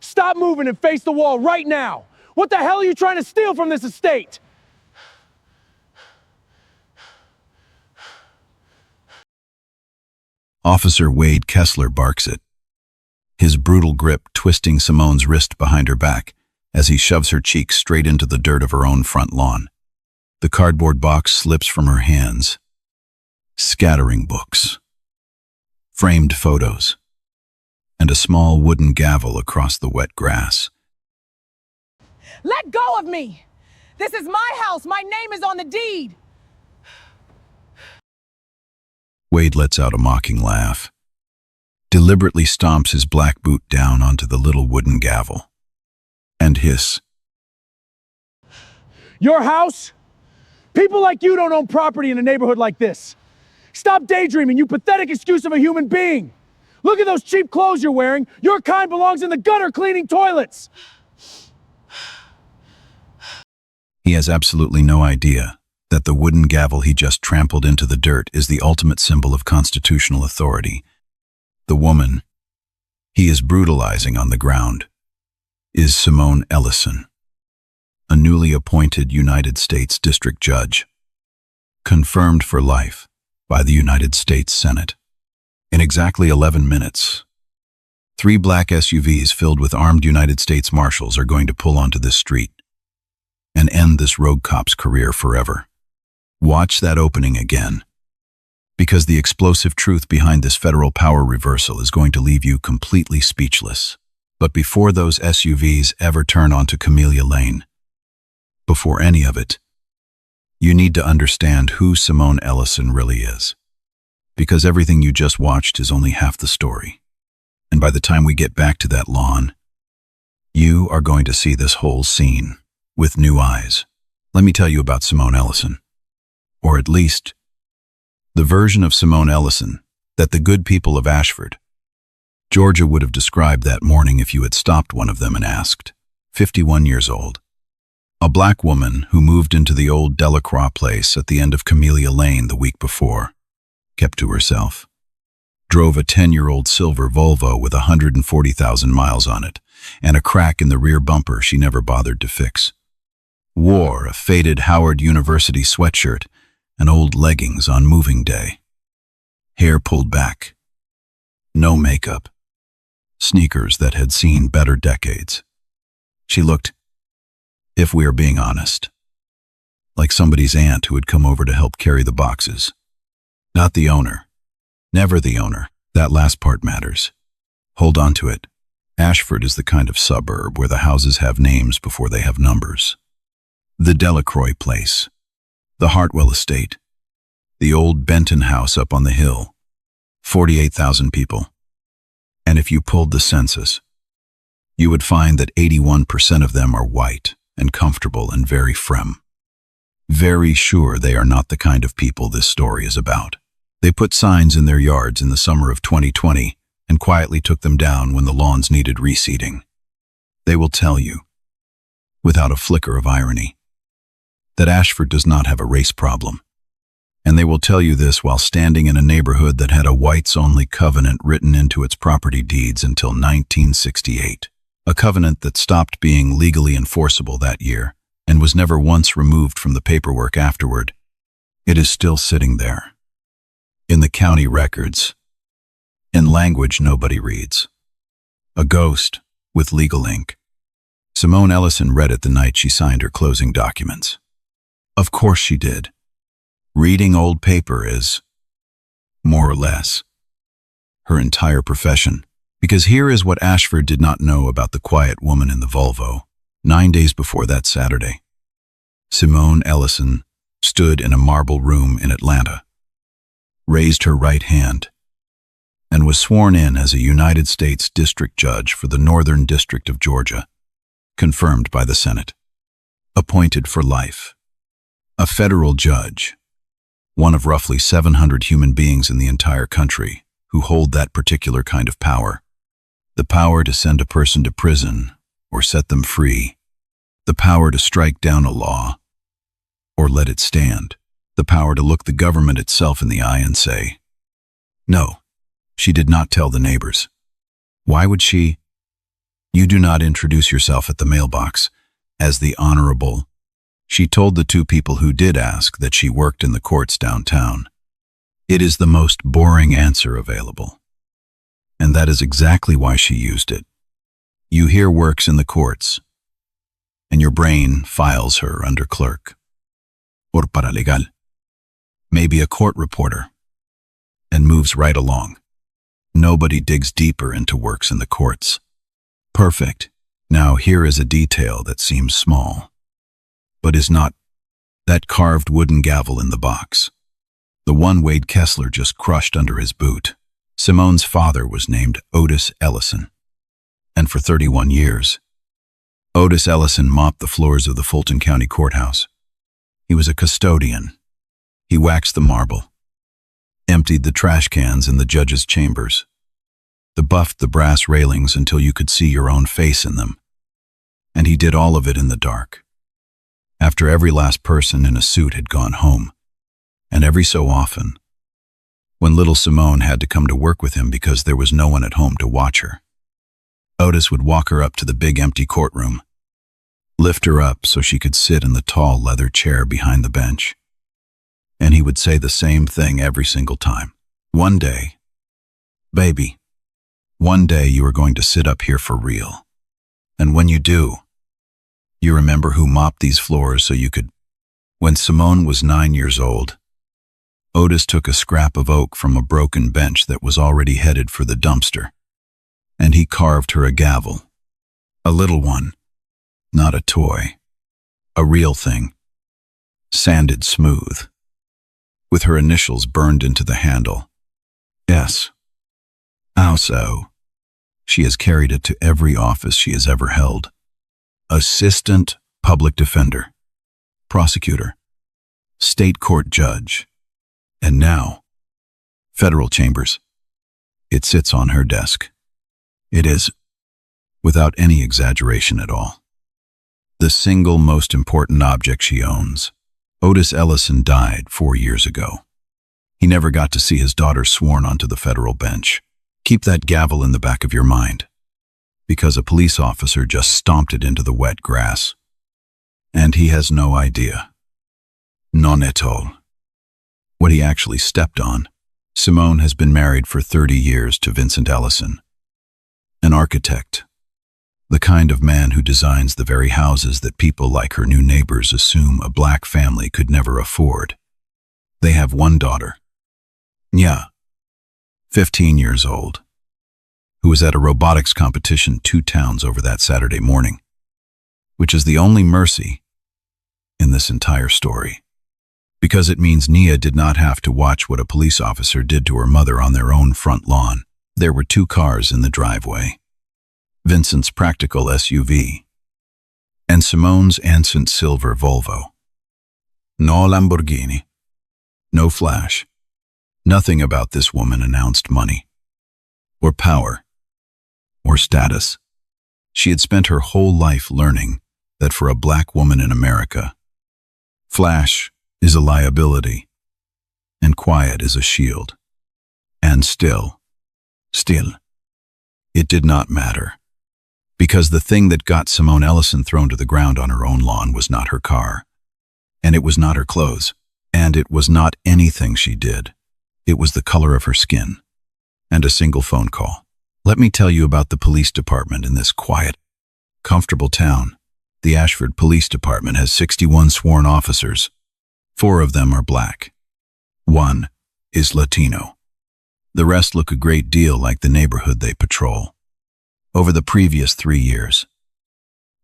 Stop moving and face the wall right now. What the hell are you trying to steal from this estate? Officer Wade Kessler barks it, his brutal grip twisting Simone's wrist behind her back as he shoves her cheek straight into the dirt of her own front lawn. The cardboard box slips from her hands, scattering books, framed photos, and a small wooden gavel across the wet grass. Let go of me! This is my house! My name is on the deed! Wade lets out a mocking laugh, deliberately stomps his black boot down onto the little wooden gavel, and hiss. Your house? People like you don't own property in a neighborhood like this. Stop daydreaming, you pathetic excuse of a human being. Look at those cheap clothes you're wearing. Your kind belongs in the gutter cleaning toilets. He has absolutely no idea that the wooden gavel he just trampled into the dirt is the ultimate symbol of constitutional authority. The woman he is brutalizing on the ground is Simone Ellison, a newly appointed United States District Judge, confirmed for life by the United States Senate. In exactly 11 minutes, 3 black SUVs filled with armed United States Marshals are going to pull onto this street and end this rogue cop's career forever. Watch that opening again, because the explosive truth behind this federal power reversal is going to leave you completely speechless. But before those SUVs ever turn onto Camellia Lane, before any of it, you need to understand who Simone Ellison really is. Because everything you just watched is only half the story. And by the time we get back to that lawn, you are going to see this whole scene with new eyes. Let me tell you about Simone Ellison. Or at least, the version of Simone Ellison that the good people of Ashford, Georgia would have described that morning if you had stopped one of them and asked. 51 years old. A black woman who moved into the old Delacroix place at the end of Camellia Lane the week before, kept to herself, drove a 10-year-old silver Volvo with 140,000 miles on it and a crack in the rear bumper she never bothered to fix, wore a faded Howard University sweatshirt and old leggings on moving day, hair pulled back, no makeup, sneakers that had seen better decades. She looked, if we are being honest, like somebody's aunt who had come over to help carry the boxes. Not the owner. Never the owner. That last part matters. Hold on to it. Ashford is the kind of suburb where the houses have names before they have numbers. The Delacroix place, the Hartwell estate, the old Benton house up on the hill, 48,000 people. And if you pulled the census, you would find that 81% of them are white and comfortable and very frem. Very sure they are not the kind of people this story is about. They put signs in their yards in the summer of 2020 and quietly took them down when the lawns needed reseeding. They will tell you, without a flicker of irony, that Ashford does not have a race problem. And they will tell you this while standing in a neighborhood that had a whites-only covenant written into its property deeds until 1968. A covenant that stopped being legally enforceable that year and was never once removed from the paperwork afterward. It is still sitting there, in the county records, in language nobody reads. A ghost with legal ink. Simone Ellison read it the night she signed her closing documents. Of course she did. Reading old paper is, more or less, her entire profession. Because here is what Ashford did not know about the quiet woman in the Volvo. 9 days before that Saturday, Simone Ellison stood in a marble room in Atlanta, raised her right hand, and was sworn in as a United States District Judge for the Northern District of Georgia, confirmed by the Senate. Appointed for life. A federal judge, one of roughly 700 human beings in the entire country who hold that particular kind of power. The power to send a person to prison or set them free. The power to strike down a law or let it stand. The power to look the government itself in the eye and say, no, she did not tell the neighbors. Why would she? You do not introduce yourself at the mailbox as the Honorable. She told the two people who did ask that she worked in the courts downtown. It is the most boring answer available. And that is exactly why she used it. You hear works in the courts, and your brain files her under clerk. Or paralegal. Maybe a court reporter. And moves right along. Nobody digs deeper into works in the courts. Perfect. Now here is a detail that seems small, but is not. That carved wooden gavel in the box. The one Wade Kessler just crushed under his boot. Simone's father was named Otis Ellison. And for 31 years, Otis Ellison mopped the floors of the Fulton County Courthouse. He was a custodian. He waxed the marble, emptied the trash cans in the judge's chambers, buffed the brass railings until you could see your own face in them. And he did all of it in the dark. After every last person in a suit had gone home, and every so often, when little Simone had to come to work with him because there was no one at home to watch her, Otis would walk her up to the big empty courtroom, lift her up so she could sit in the tall leather chair behind the bench. And he would say the same thing every single time. One day, baby, one day you are going to sit up here for real. And when you do, you remember who mopped these floors so you could. When Simone was 9 years old, Otis took a scrap of oak from a broken bench that was already headed for the dumpster, and he carved her a gavel. A little one, not a toy, a real thing, sanded smooth, with her initials burned into the handle. Yes. How so? She has carried it to every office she has ever held. Assistant Public Defender, Prosecutor, State Court Judge, and now, Federal Chambers. It sits on her desk. It is, without any exaggeration at all, the single most important object she owns. Otis Ellison died 4 years ago. He never got to see his daughter sworn onto the federal bench. Keep that gavel in the back of your mind, because a police officer just stomped it into the wet grass. And he has no idea. Non at all. What he actually stepped on. Simone has been married for 30 years to Vincent Ellison, an architect, the kind of man who designs the very houses that people like her new neighbors assume a black family could never afford. They have one daughter, Nya, 15 years old, who was at a robotics competition 2 towns over that Saturday morning, which is the only mercy in this entire story, because it means Nia did not have to watch what a police officer did to her mother on their own front lawn. There were 2 cars in the driveway, Vincent's practical SUV, and Simone's Ancient silver Volvo. No Lamborghini, no flash. Nothing about this woman announced money, or power, or status. She had spent her whole life learning that for a black woman in America, flash is a liability, and quiet is a shield. And still, it did not matter. Because the thing that got Simone Ellison thrown to the ground on her own lawn was not her car, and it was not her clothes, and it was not anything she did. It was the color of her skin, and a single phone call. Let me tell you about the police department in this quiet, comfortable town. The Ashford Police Department has 61 sworn officers. 4 of them are black. 1 is Latino. The rest look a great deal like the neighborhood they patrol. Over the previous 3 years,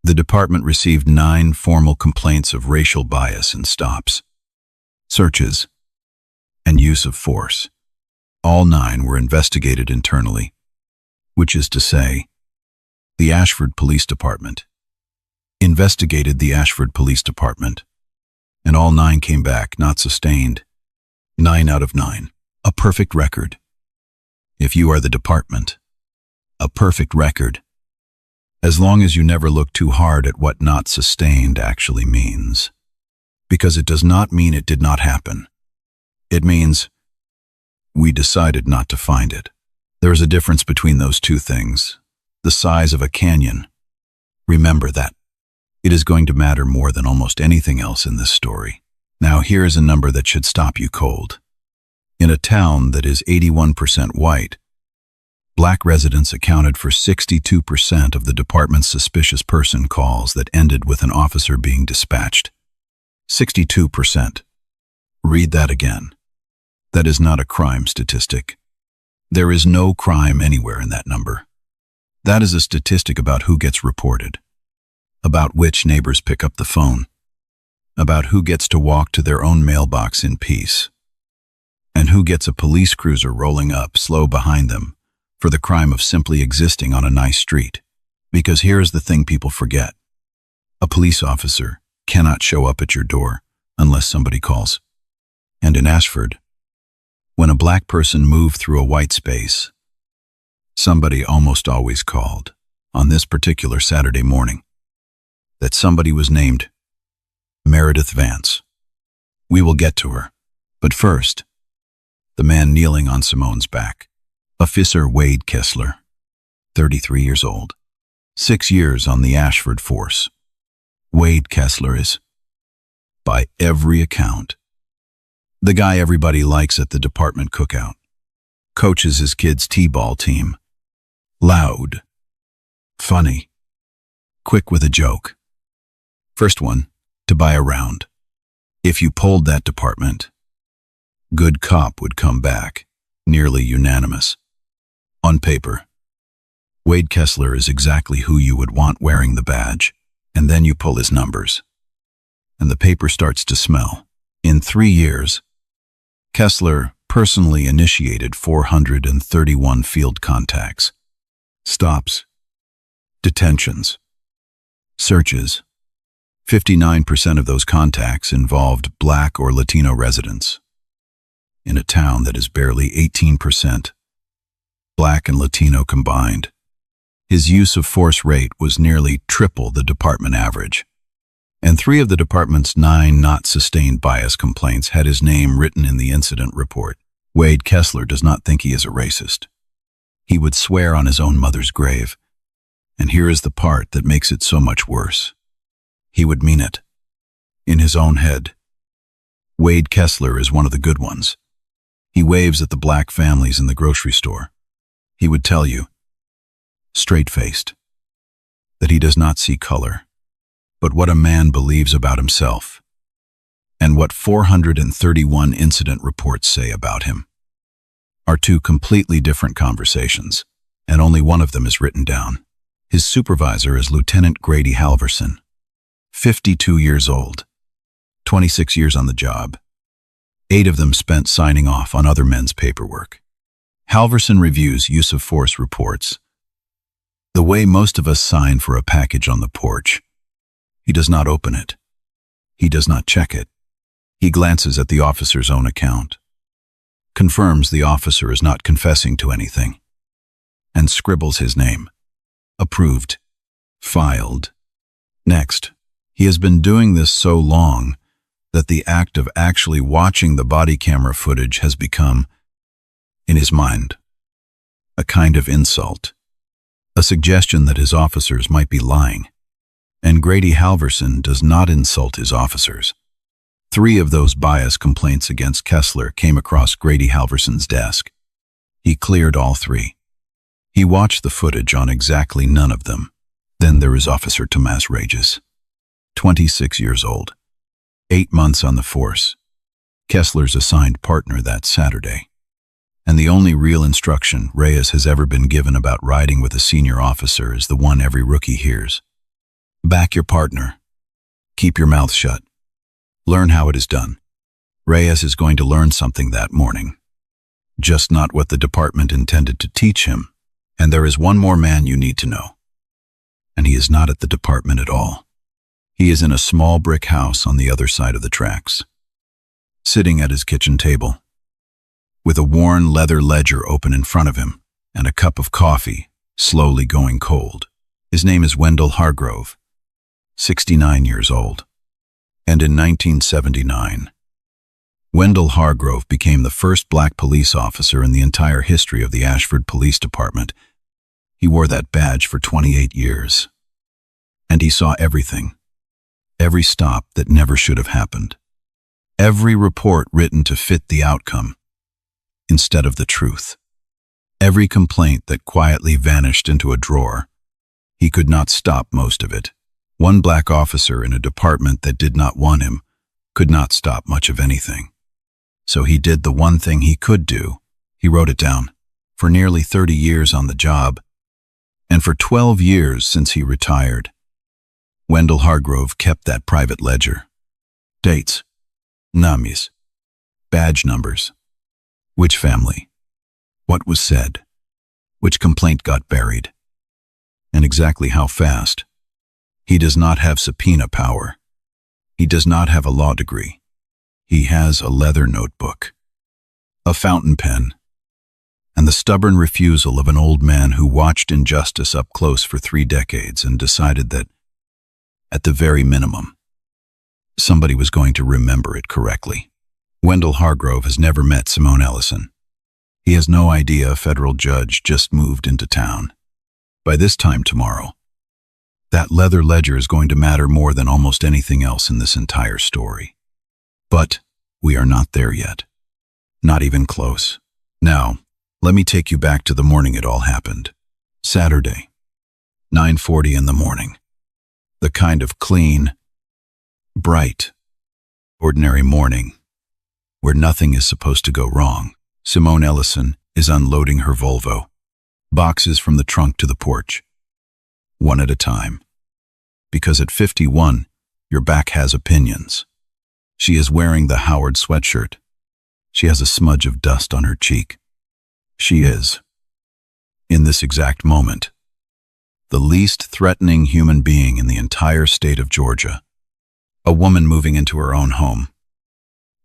the department received 9 formal complaints of racial bias and stops, searches, and use of force. All 9 were investigated internally, which is to say, the Ashford Police Department investigated the Ashford Police Department, and all 9 came back not sustained. 9 out of 9. A perfect record. If you are the department, a perfect record. As long as you never look too hard at what not sustained actually means. Because it does not mean it did not happen. It means we decided not to find it. There is a difference between those 2 things. The size of a canyon Remember that. It is going to matter more than almost anything else in this story. Now here is a number that should stop you cold. In a town that is 81% white, black residents accounted for 62% of the department's suspicious person calls that ended with an officer being dispatched. 62%. Read that again. That is not a crime statistic. There is no crime anywhere in that number. That is a statistic about who gets reported, about which neighbors pick up the phone, about who gets to walk to their own mailbox in peace, and who gets a police cruiser rolling up slow behind them for the crime of simply existing on a nice street. Because here is the thing people forget. A police officer cannot show up at your door unless somebody calls. And in Ashford, when a black person moved through a white space, somebody almost always called, on this particular Saturday morning, that somebody was named Meredith Vance. We will get to her, but first, the man kneeling on Simone's back, Officer Wade Kessler, 33 years old, 6 years on the Ashford force. Wade Kessler is, by every account, the guy everybody likes at the department cookout, coaches his kids' t-ball team, loud, funny, quick with a joke. First one to buy a round. If you polled that department, good cop would come back, nearly unanimous. On paper, Wade Kessler is exactly who you would want wearing the badge, and then you pull his numbers, and the paper starts to smell. In 3 years, Kessler personally initiated 431 field contacts, stops, detentions, searches. 59% of those contacts involved black or Latino residents. In a town that is barely 18% black and Latino combined, his use of force rate was nearly triple the department average. And 3 of the department's 9 not sustained bias complaints had his name written in the incident report. Wade Kessler does not think he is a racist. He would swear on his own mother's grave. And here is the part that makes it so much worse. He would mean it. In his own head, Wade Kessler is one of the good ones. He waves at the black families in the grocery store. He would tell you, straight-faced, that he does not see color, but what a man believes about himself, and what 431 incident reports say about him, are 2 completely different conversations, and only one of them is written down. His supervisor is Lieutenant Grady Halverson, 52 years old, 26 years on the job, 8 of them spent signing off on other men's paperwork. Halverson reviews use of force reports the way most of us sign for a package on the porch. He does not open it. He does not check it. He glances at the officer's own account, confirms the officer is not confessing to anything, and scribbles his name. Approved. Filed. Next, he has been doing this so long that the act of actually watching the body camera footage has become, in his mind, a kind of insult, a suggestion that his officers might be lying. And Grady Halverson does not insult his officers. 3 of those bias complaints against Kessler came across Grady Halverson's desk. He cleared all 3. He watched the footage on exactly none of them. Then there is Officer Tomas Regis, 26 years old, 8 months on the force, Kessler's assigned partner that Saturday. And the only real instruction Reyes has ever been given about riding with a senior officer is the one every rookie hears. Back your partner. Keep your mouth shut. Learn how it is done. Reyes is going to learn something that morning. Just not what the department intended to teach him. And there is one more man you need to know. And he is not at the department at all. He is in a small brick house on the other side of the tracks, sitting at his kitchen table, with a worn leather ledger open in front of him and a cup of coffee slowly going cold. His name is Wendell Hargrove, 69 years old. And in 1979, Wendell Hargrove became the first black police officer in the entire history of the Ashford Police Department. He wore that badge for 28 years. And he saw everything. Every stop that never should have happened. Every report written to fit the outcome instead of the truth. Every complaint that quietly vanished into a drawer. He could not stop most of it. One black officer in a department that did not want him could not stop much of anything. So he did the one thing he could do. He wrote it down. For nearly 30 years on the job, and for 12 years since he retired, Wendell Hargrove kept that private ledger. Dates, names, badge numbers, which family, what was said, which complaint got buried, and exactly how fast. He does not have subpoena power. He does not have a law degree. He has a leather notebook, a fountain pen, and the stubborn refusal of an old man who watched injustice up close for 3 decades and decided that, at the very minimum, somebody was going to remember it correctly. Wendell Hargrove has never met Simone Ellison. He has no idea a federal judge just moved into town. By this time tomorrow, that leather ledger is going to matter more than almost anything else in this entire story. But we are not there yet. Not even close. Now, let me take you back to the morning it all happened. Saturday, 9:40 in the morning. The kind of clean, bright, ordinary morning where nothing is supposed to go wrong. Simone Ellison is unloading her Volvo. Boxes from the trunk to the porch. One at a time. Because at 51, your back has opinions. She is wearing the Howard sweatshirt. She has a smudge of dust on her cheek. She is, in this exact moment, the least threatening human being in the entire state of Georgia. A woman moving into her own home,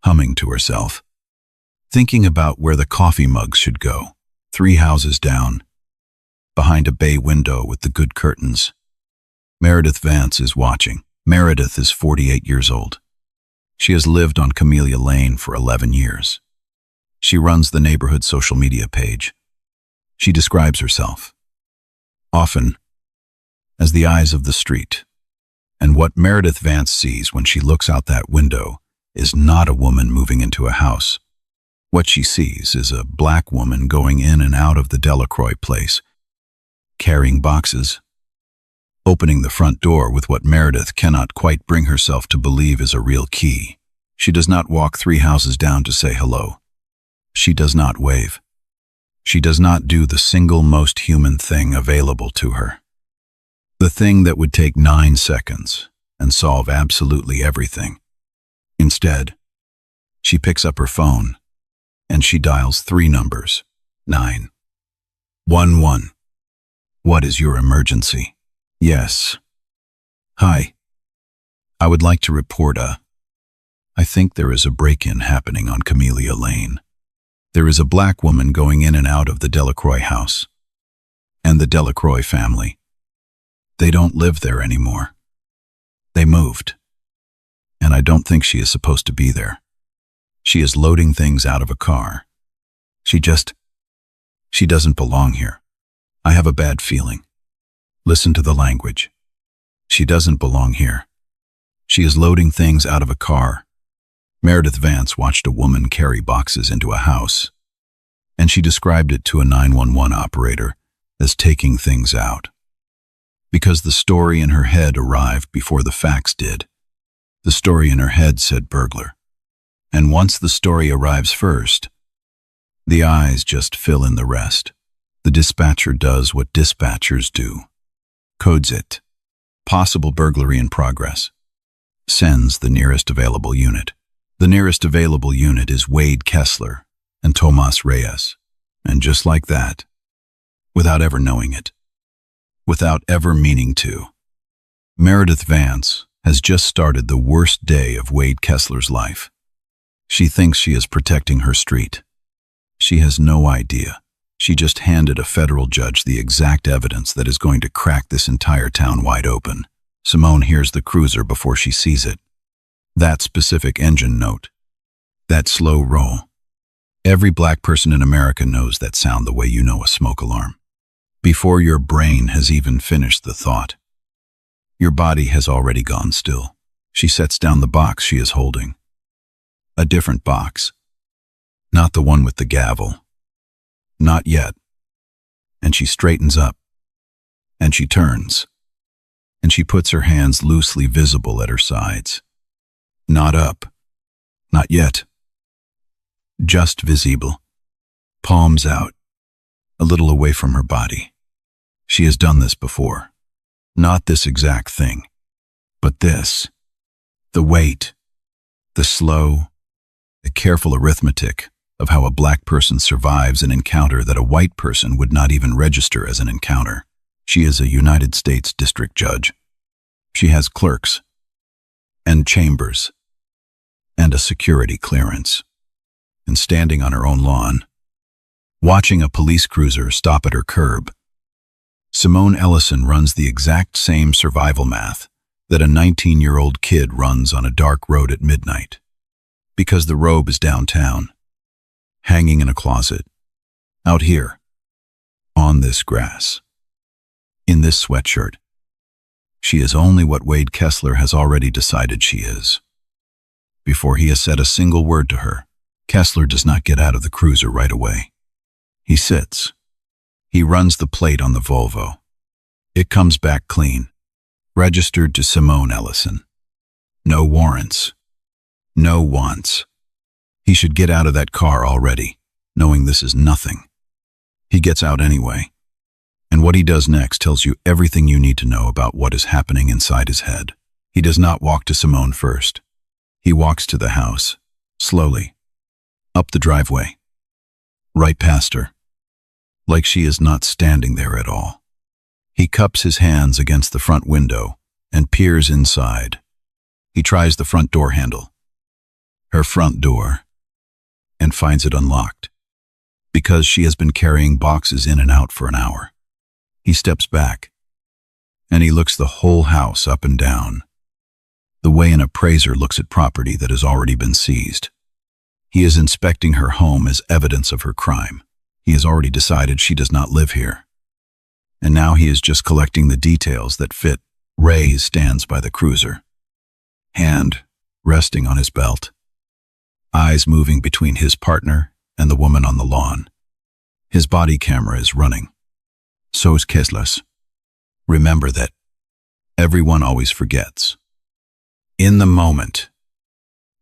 humming to herself, thinking about where the coffee mugs should go. 3 houses down, behind a bay window with the good curtains. Meredith Vance is watching. Meredith is 48 years old. She has lived on Camellia Lane for 11 years. She runs the neighborhood social media page. She describes herself, often, as the eyes of the street. And what Meredith Vance sees when she looks out that window is not a woman moving into a house. What she sees is a black woman going in and out of the Delacroix place, carrying boxes, opening the front door with what Meredith cannot quite bring herself to believe is a real key. She does not walk 3 houses down to say hello. She does not wave. She does not do the single most human thing available to her. The thing that would take 9 seconds and solve absolutely everything. Instead, she picks up her phone and she dials 3 numbers. 911. What is your emergency? Yes. Hi. I would like to report I think there is a break-in happening on Camellia Lane. There is a black woman going in and out of the Delacroix house. And the Delacroix family. They don't live there anymore. They moved. And I don't think she is supposed to be there. She is loading things out of a car. She doesn't belong here. I have a bad feeling. Listen to the language. She doesn't belong here. She is loading things out of a car. Meredith Vance watched a woman carry boxes into a house, and she described it to a 911 operator as taking things out. Because the story in her head arrived before the facts did. The story in her head said burglar. And once the story arrives first, the eyes just fill in the rest. The dispatcher does what dispatchers do. Codes it. Possible burglary in progress. Sends the nearest available unit. The nearest available unit is Wade Kessler and Tomas Reyes. And just like that, without ever knowing it, without ever meaning to, Meredith Vance has just started the worst day of Wade Kessler's life. She thinks she is protecting her street. She has no idea. She just handed a federal judge the exact evidence that is going to crack this entire town wide open. Simone hears the cruiser before she sees it. That specific engine note. That slow roll. Every black person in America knows that sound the way you know a smoke alarm. Before your brain has even finished the thought. Your body has already gone still. She sets down the box she is holding. A different box. Not the one with the gavel. Not yet. And she straightens up. And she turns. And she puts her hands loosely visible at her sides. Not up. Not yet. Just visible. Palms out. A little away from her body. She has done this before. Not this exact thing. But this. The weight. The slow, the careful arithmetic of how a black person survives an encounter that a white person would not even register as an encounter. She is a United States District Judge. She has clerks, and chambers, and a security clearance. And standing on her own lawn, watching a police cruiser stop at her curb, Simone Ellison runs the exact same survival math that a 19-year-old kid runs on a dark road at midnight. Because the robe is downtown, hanging in a closet, out here, on this grass, in this sweatshirt. She is only what Wade Kessler has already decided she is. Before he has said a single word to her, Kessler does not get out of the cruiser right away. He sits. He runs the plate on the Volvo. It comes back clean, registered to Simone Ellison. No warrants. No wants. He should get out of that car already, knowing this is nothing. He gets out anyway. And what he does next tells you everything you need to know about what is happening inside his head. He does not walk to Simone first. He walks to the house, slowly, up the driveway, right past her, like she is not standing there at all. He cups his hands against the front window and peers inside. He tries the front door handle, her front door, and finds it unlocked, because she has been carrying boxes in and out for an hour. He steps back, and he looks the whole house up and down, the way an appraiser looks at property that has already been seized. He is inspecting her home as evidence of her crime. He has already decided she does not live here. And now he is just collecting the details that fit. Ray stands by the cruiser, hand resting on his belt, eyes moving between his partner and the woman on the lawn. His body camera is running. So is Kessler's. Remember that everyone always forgets. In the moment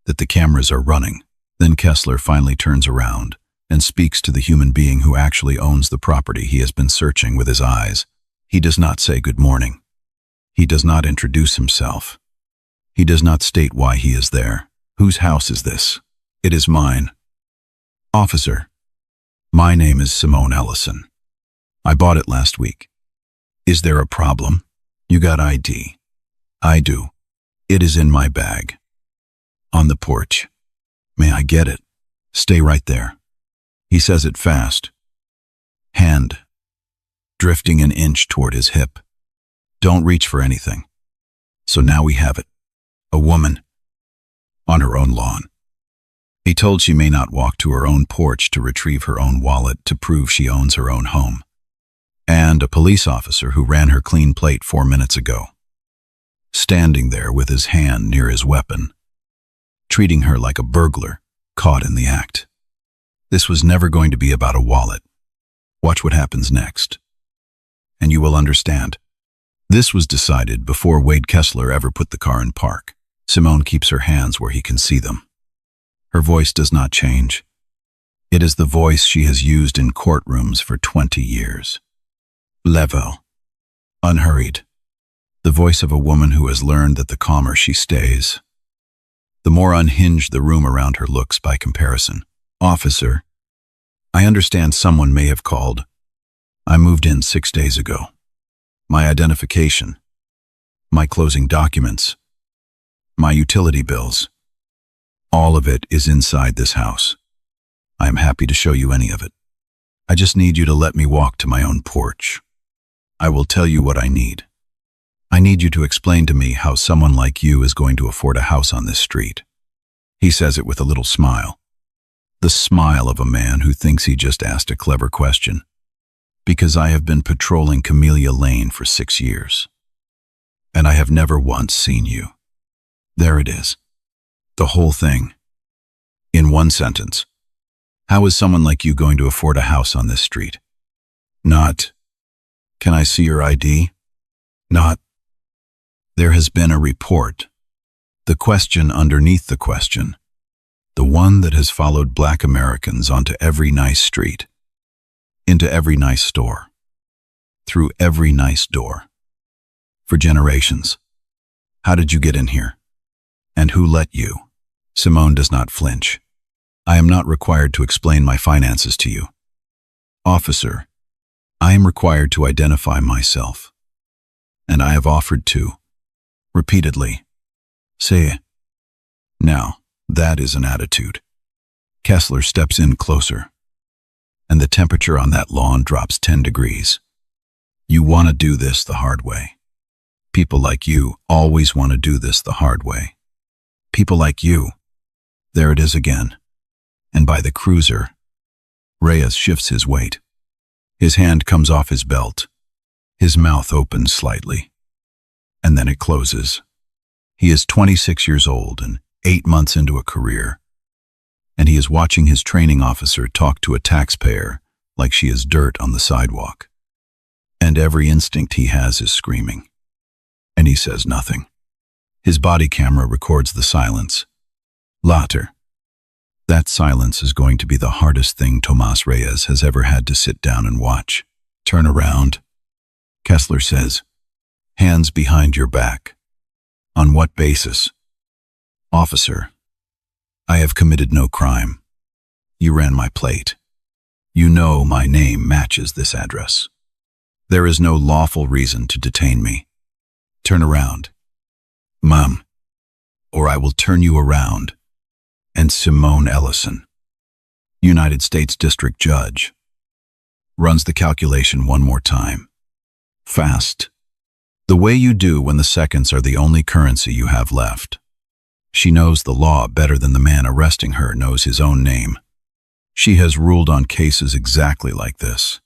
that the cameras are running, then Kessler finally turns around and speaks to the human being who actually owns the property he has been searching with his eyes. He does not say good morning. He does not introduce himself. He does not state why he is there. Whose house is this? It is mine. Officer, my name is Simone Ellison. I bought it last week. Is there a problem? You got ID? I do. It is in my bag. On the porch. May I get it? Stay right there. He says it fast. Hand drifting an inch toward his hip. Don't reach for anything. So now we have it. A woman. On her own lawn. He told she may not walk to her own porch to retrieve her own wallet to prove she owns her own home. And a police officer who ran her clean plate 4 minutes ago. Standing there with his hand near his weapon, treating her like a burglar caught in the act. This was never going to be about a wallet. Watch what happens next, and you will understand. This was decided before Wade Kessler ever put the car in park. Simone keeps her hands where he can see them. Her voice does not change. It is the voice she has used in courtrooms for 20 years. Level. Unhurried. The voice of a woman who has learned that the calmer she stays, the more unhinged the room around her looks by comparison. Officer, I understand someone may have called. I moved in 6 days ago. My identification, my closing documents, my utility bills, all of it is inside this house. I am happy to show you any of it. I just need you to let me walk to my own porch. I will tell you what I need. I need you to explain to me how someone like you is going to afford a house on this street. He says it with a little smile. The smile of a man who thinks he just asked a clever question. Because I have been patrolling Camellia Lane for 6 years. and I have never once seen you. There it is. The whole thing. In one sentence. How is someone like you going to afford a house on this street? Not, can I see your ID? Not, there has been a report. The question underneath the question. The one that has followed Black Americans onto every nice street. Into every nice store. Through every nice door. For generations. How did you get in here? And who let you? Simone does not flinch. I am not required to explain my finances to you. Officer, I am required to identify myself. And I have offered to. Repeatedly. Say, now, that is an attitude. Kessler steps in closer. And the temperature on that lawn drops 10 degrees. You want to do this the hard way. People like you always want to do this the hard way. People like you. There it is again. And by the cruiser, Reyes shifts his weight. His hand comes off his belt. His mouth opens slightly. And then it closes. He is 26 years old and 8 months into a career. And he is watching his training officer talk to a taxpayer like she is dirt on the sidewalk. And every instinct he has is screaming. And he says nothing. His body camera records the silence. Later. That silence is going to be the hardest thing Tomas Reyes has ever had to sit down and watch. Turn around. Kessler says, hands behind your back. On what basis? Officer, I have committed no crime. You ran my plate. You know my name matches this address. There is no lawful reason to detain me. Turn around. Mom, or I will turn you around. And Simone Ellison, United States District Judge, runs the calculation one more time. Fast. The way you do when the seconds are the only currency you have left. She knows the law better than the man arresting her knows his own name. She has ruled on cases exactly like this.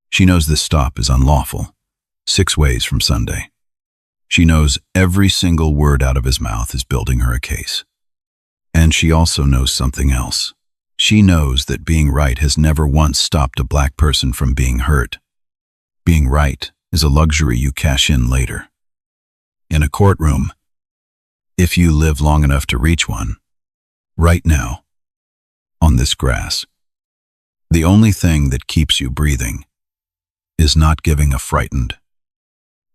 She knows this stop is unlawful, 6 ways from Sunday. She knows every single word out of his mouth is building her a case. And she also knows something else. She knows that being right has never once stopped a black person from being hurt. Being right is a luxury you cash in later. In a courtroom, if you live long enough to reach one, right now, on this grass, the only thing that keeps you breathing is not giving a frightened,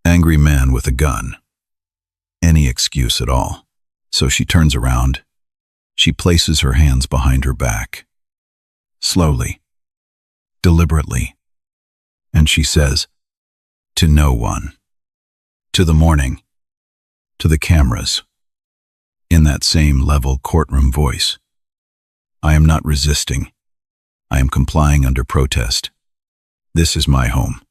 angry man with a gun any excuse at all. So she turns around. She places her hands behind her back, slowly, deliberately, and she says, to no one, to the morning, to the cameras, in that same level courtroom voice. I am not resisting. I am complying under protest. This is my home.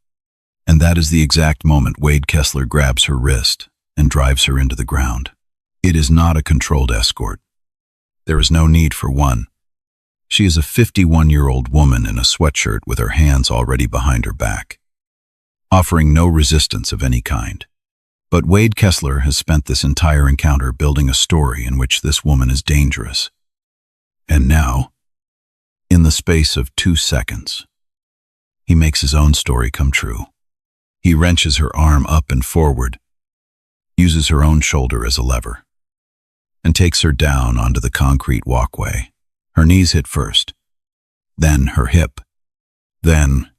And that is the exact moment Wade Kessler grabs her wrist and drives her into the ground. It is not a controlled escort. There is no need for one. She is a 51-year-old woman in a sweatshirt with her hands already behind her back, offering no resistance of any kind. But Wade Kessler has spent this entire encounter building a story in which this woman is dangerous. And now, in the space of 2 seconds, he makes his own story come true. He wrenches her arm up and forward, uses her own shoulder as a lever, and takes her down onto the concrete walkway. Her knees hit first, then her hip, then,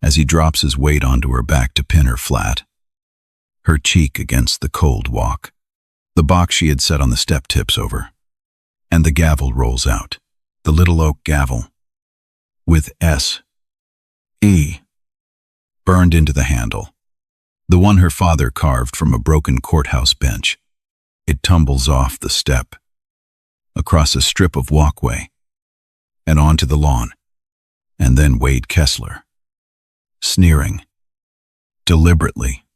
as he drops his weight onto her back to pin her flat, her cheek against the cold walk. The box she had set on the step tips over, and the gavel rolls out, the little oak gavel, with S.E. burned into the handle, the one her father carved from a broken courthouse bench. It tumbles off the step, across a strip of walkway, and onto the lawn. And then Wade Kessler, sneering, deliberately,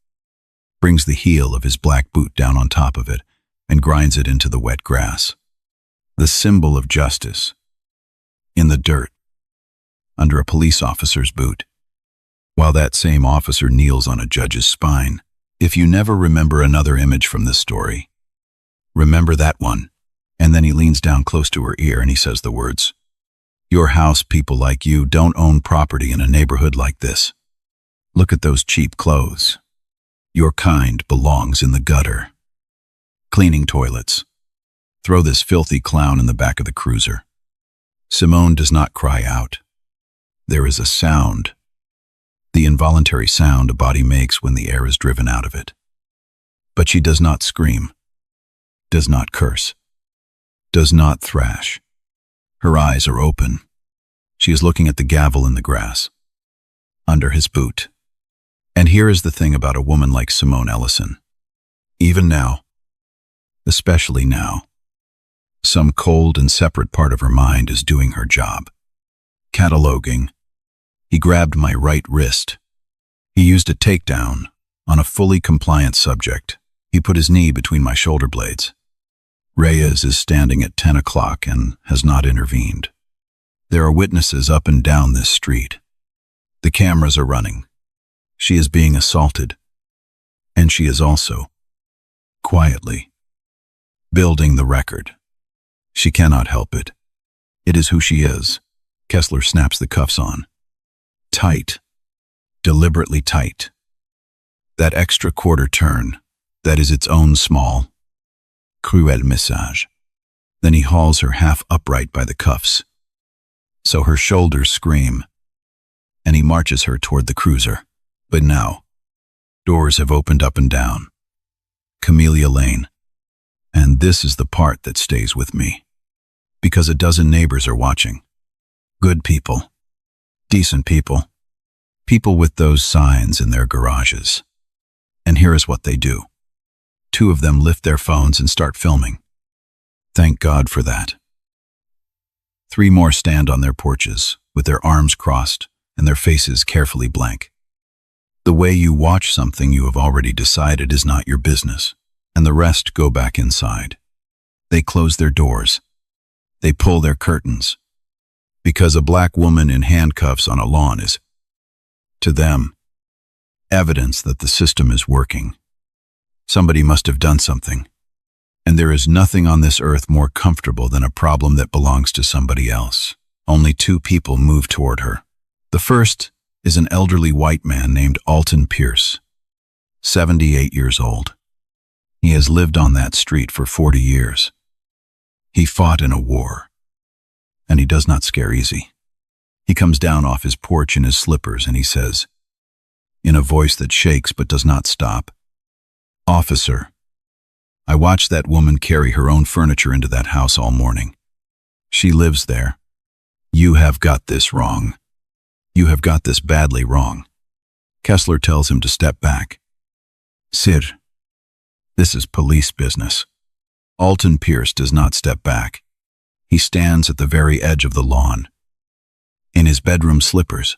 brings the heel of his black boot down on top of it and grinds it into the wet grass. The symbol of justice, in the dirt, under a police officer's boot, while that same officer kneels on a judge's spine, If you never remember another image from this story, remember that one. And then he leans down close to her ear and he says the words, "Your house, people like you, don't own property in a neighborhood like this. Look at those cheap clothes. Your kind belongs in the gutter. Cleaning toilets. Throw this filthy clown in the back of the cruiser." Simone does not cry out. There is a sound. The involuntary sound a body makes when the air is driven out of it. But she does not scream, does not curse, does not thrash. Her eyes are open. She is looking at the gavel in the grass, under his boot. And here is the thing about a woman like Simone Ellison. Even now, especially now, some cold and separate part of her mind is doing her job. Cataloging. He grabbed my right wrist. He used a takedown on a fully compliant subject. He put his knee between my shoulder blades. Reyes is standing at 10 o'clock and has not intervened. There are witnesses up and down this street. The cameras are running. She is being assaulted. And she is also, quietly, building the record. She cannot help it. It is who she is. Kessler snaps the cuffs on. Tight. Deliberately tight. That extra quarter turn, that is its own small, cruel message. Then he hauls her half upright by the cuffs, so her shoulders scream, and he marches her toward the cruiser. But now, doors have opened up and down. Camellia Lane. And this is the part that stays with me. Because a dozen neighbors are watching. Good people. Decent people. People with those signs in their garages. And here is what they do. Two of them lift their phones and start filming. Thank God for that. Three more stand on their porches, with their arms crossed and their faces carefully blank. The way you watch something you have already decided is not your business, and the rest go back inside. They close their doors. They pull their curtains. Because a black woman in handcuffs on a lawn is, to them, evidence that the system is working. Somebody must have done something. And there is nothing on this earth more comfortable than a problem that belongs to somebody else. Only two people move toward her. The first is an elderly white man named Alton Pierce, 78 years old. He has lived on that street for 40 years. He fought in a war, and he does not scare easy. He comes down off his porch in his slippers and he says, in a voice that shakes but does not stop, "Officer, I watched that woman carry her own furniture into that house all morning. She lives there. You have got this wrong. You have got this badly wrong." Kessler tells him to step back. "Sir, this is police business." Alton Pierce does not step back. He stands at the very edge of the lawn, in his bedroom slippers,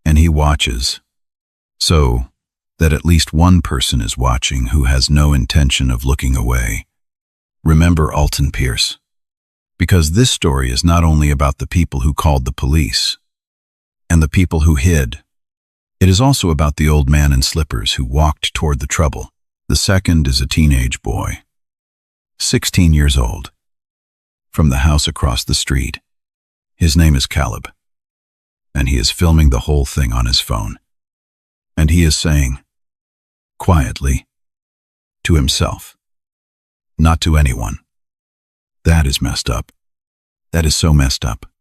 and he watches, so that at least one person is watching who has no intention of looking away. Remember Alton Pierce, because this story is not only about the people who called the police and the people who hid. It is also about the old man in slippers who walked toward the trouble. The second is a teenage boy, 16 years old, from the house across the street. His name is Caleb, and he is filming the whole thing on his phone. And he is saying, quietly, to himself, not to anyone, "That is messed up. That is so messed up."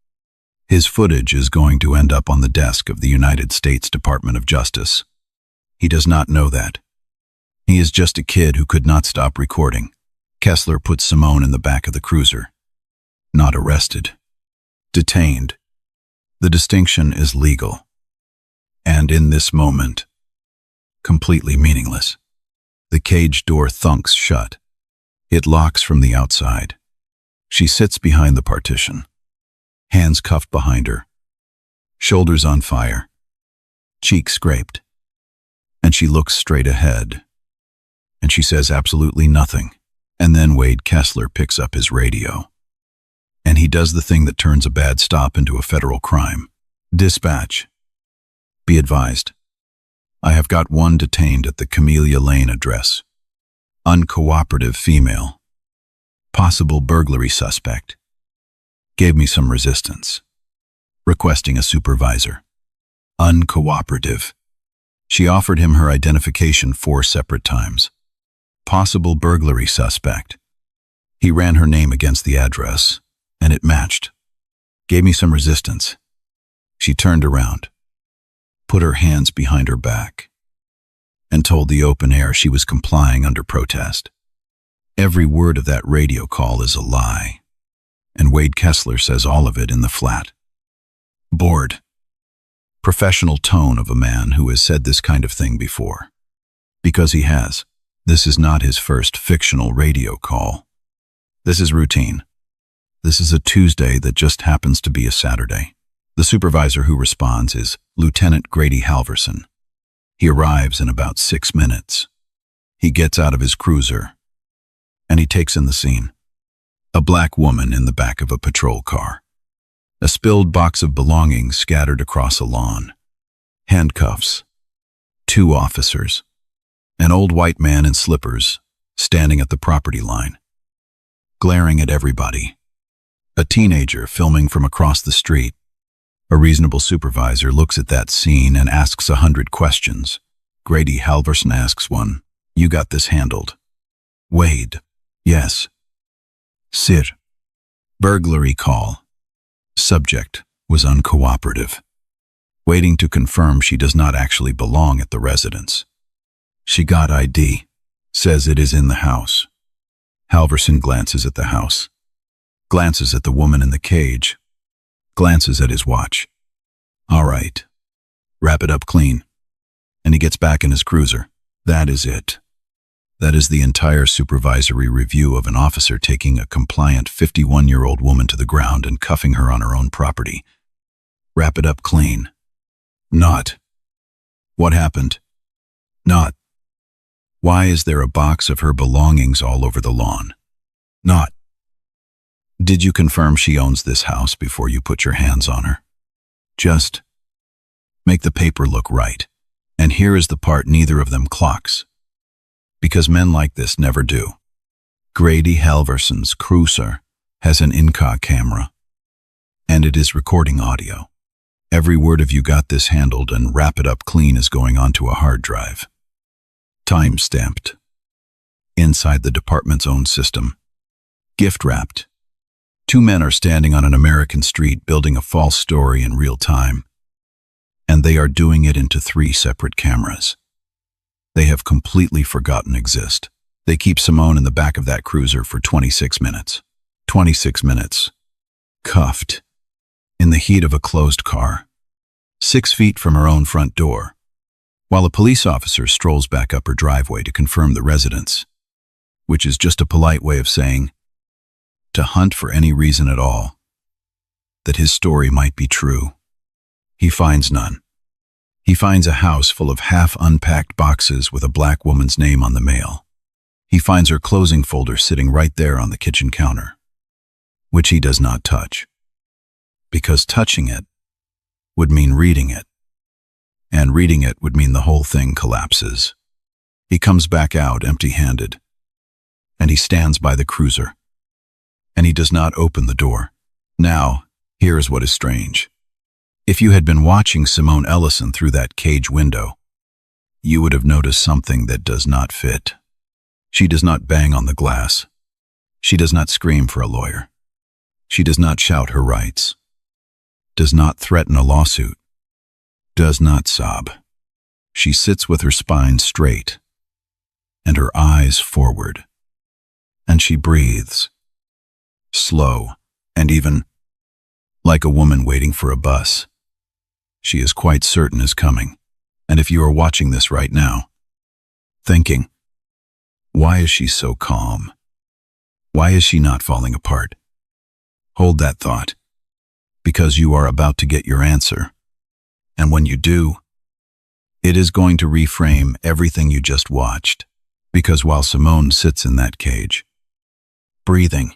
His footage is going to end up on the desk of the United States Department of Justice. He does not know that. He is just a kid who could not stop recording. Kessler puts Simone in the back of the cruiser. Not arrested. Detained. The distinction is legal. And in this moment, completely meaningless. The cage door thunks shut. It locks from the outside. She sits behind the partition, hands cuffed behind her, shoulders on fire, cheeks scraped. And she looks straight ahead. And she says absolutely nothing. And then Wade Kessler picks up his radio. And he does the thing that turns a bad stop into a federal crime. "Dispatch. Be advised. I have got one detained at the Camellia Lane address. Uncooperative female. Possible burglary suspect. Gave me some resistance. Requesting a supervisor. Uncooperative. She offered him her identification 4 separate times. Possible burglary suspect. He ran her name against the address, and it matched. Gave me some resistance. She turned around, put her hands behind her back, and told the open air she was complying under protest. Every word of that radio call is a lie, and Wade Kessler says all of it in the flat. Bored. Professional tone of a man who has said this kind of thing before. Because he has. This is not his first fictional radio call. This is routine. This is a Tuesday that just happens to be a Saturday. The supervisor who responds is Lieutenant Grady Halverson. He arrives in about 6 minutes. He gets out of his cruiser, and he takes in the scene. A black woman in the back of a patrol car. A spilled box of belongings scattered across a lawn. Handcuffs. 2 officers. An old white man in slippers, standing at the property line. Glaring at everybody. A teenager filming from across the street. A reasonable supervisor looks at that scene and asks 100 questions. Grady Halverson asks one. You got this handled. Wade. Yes. Sir. Burglary call. Subject was uncooperative. Waiting to confirm she does not actually belong at the residence. She got ID. Says it is in the house. Halverson glances at the house. Glances at the woman in the cage. Glances at his watch. All right. Wrap it up clean. And he gets back in his cruiser. That is it. That is the entire supervisory review of an officer taking a compliant 51-year-old woman to the ground and cuffing her on her own property. Wrap it up clean. Not. What happened? Not. Why is there a box of her belongings all over the lawn? Not. Did you confirm she owns this house before you put your hands on her? Just make the paper look right. And here is the part neither of them clocks. Because men like this never do. Grady Halverson's cruiser has an in-car camera, and it is recording audio. Every word of you got this handled and wrap it up clean is going onto a hard drive. Time-stamped. Inside the department's own system. Gift-wrapped. 2 men are standing on an American street building a false story in real time, and they are doing it into 3 separate cameras. They have completely forgotten exist. They keep Simone in the back of that cruiser for 26 minutes. 26 minutes. Cuffed. In the heat of a closed car. 6 feet from her own front door. While a police officer strolls back up her driveway to confirm the residence, which is just a polite way of saying, to hunt for any reason at all, that his story might be true. He finds none. He finds a house full of half-unpacked boxes with a black woman's name on the mail. He finds her closing folder sitting right there on the kitchen counter, which he does not touch, because touching it would mean reading it, and reading it would mean the whole thing collapses. He comes back out empty-handed, and he stands by the cruiser, and he does not open the door. Now, here is what is strange. If you had been watching Simone Ellison through that cage window, you would have noticed something that does not fit. She does not bang on the glass. She does not scream for a lawyer. She does not shout her rights. Does not threaten a lawsuit. Does not sob. She sits with her spine straight and her eyes forward, and she breathes, slow and even, like a woman waiting for a bus. She is quite certain is coming, and if you are watching this right now, thinking, why is she so calm? Why is she not falling apart? Hold that thought, because you are about to get your answer, and when you do, it is going to reframe everything you just watched, because while Simone sits in that cage, breathing,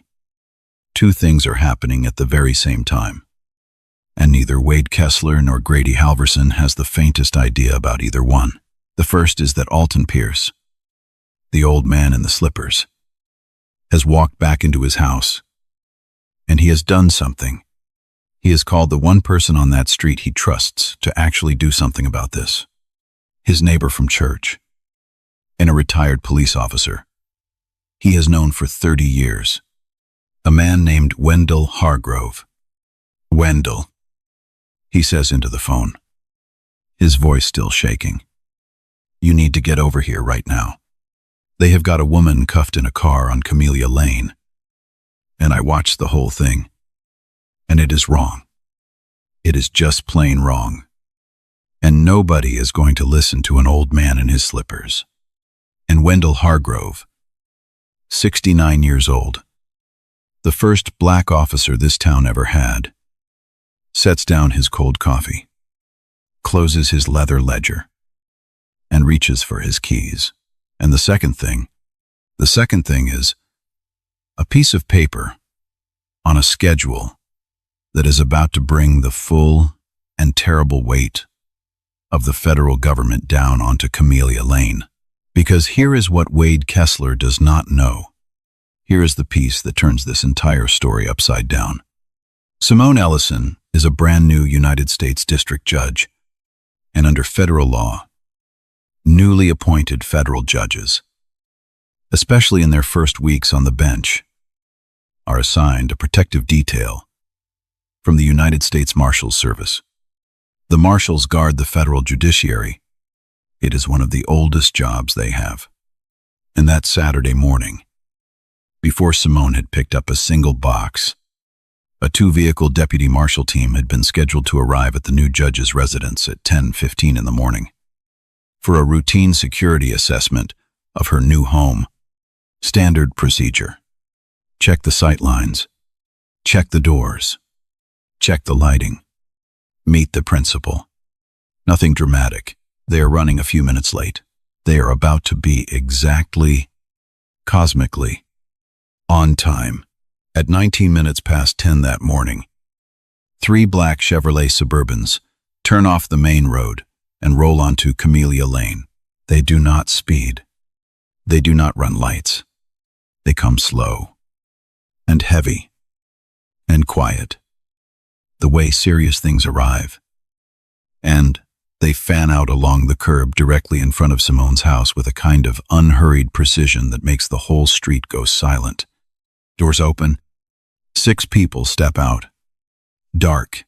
2 things are happening at the very same time. And neither Wade Kessler nor Grady Halverson has the faintest idea about either one. The first is that Alton Pierce, the old man in the slippers, has walked back into his house, and he has done something. He has called the one person on that street he trusts to actually do something about this. His neighbor from church, and a retired police officer he has known for 30 years, a man named Wendell Hargrove. Wendell, he says into the phone, his voice still shaking. You need to get over here right now. They have got a woman cuffed in a car on Camellia Lane. And I watched the whole thing. And it is wrong. It is just plain wrong. And nobody is going to listen to an old man in his slippers. And Wendell Hargrove, 69 years old, the first black officer this town ever had, sets down his cold coffee, closes his leather ledger, and reaches for his keys. And the second thing is a piece of paper on a schedule that is about to bring the full and terrible weight of the federal government down onto Camellia Lane. Because here is what Wade Kessler does not know. Here is the piece that turns this entire story upside down. Simone Ellison is a brand new United States District Judge, and under federal law, newly appointed federal judges, especially in their first weeks on the bench, are assigned a protective detail from the United States Marshals Service. The Marshals guard the federal judiciary. It is one of the oldest jobs they have. And that Saturday morning, before Simone had picked up a single box, a two-vehicle deputy marshal team had been scheduled to arrive at the new judge's residence at 10:15 in the morning for a routine security assessment of her new home. Standard procedure. Check the sight lines. Check the doors. Check the lighting. Meet the principal. Nothing dramatic. They are running a few minutes late. They are about to be exactly, cosmically, on time. At 19 minutes past 10 that morning, 3 black Chevrolet Suburbans turn off the main road and roll onto Camellia Lane. They do not speed. They do not run lights. They come slow and heavy and quiet, the way serious things arrive. And they fan out along the curb directly in front of Simone's house with a kind of unhurried precision that makes the whole street go silent. Doors open. 6 people step out. Dark,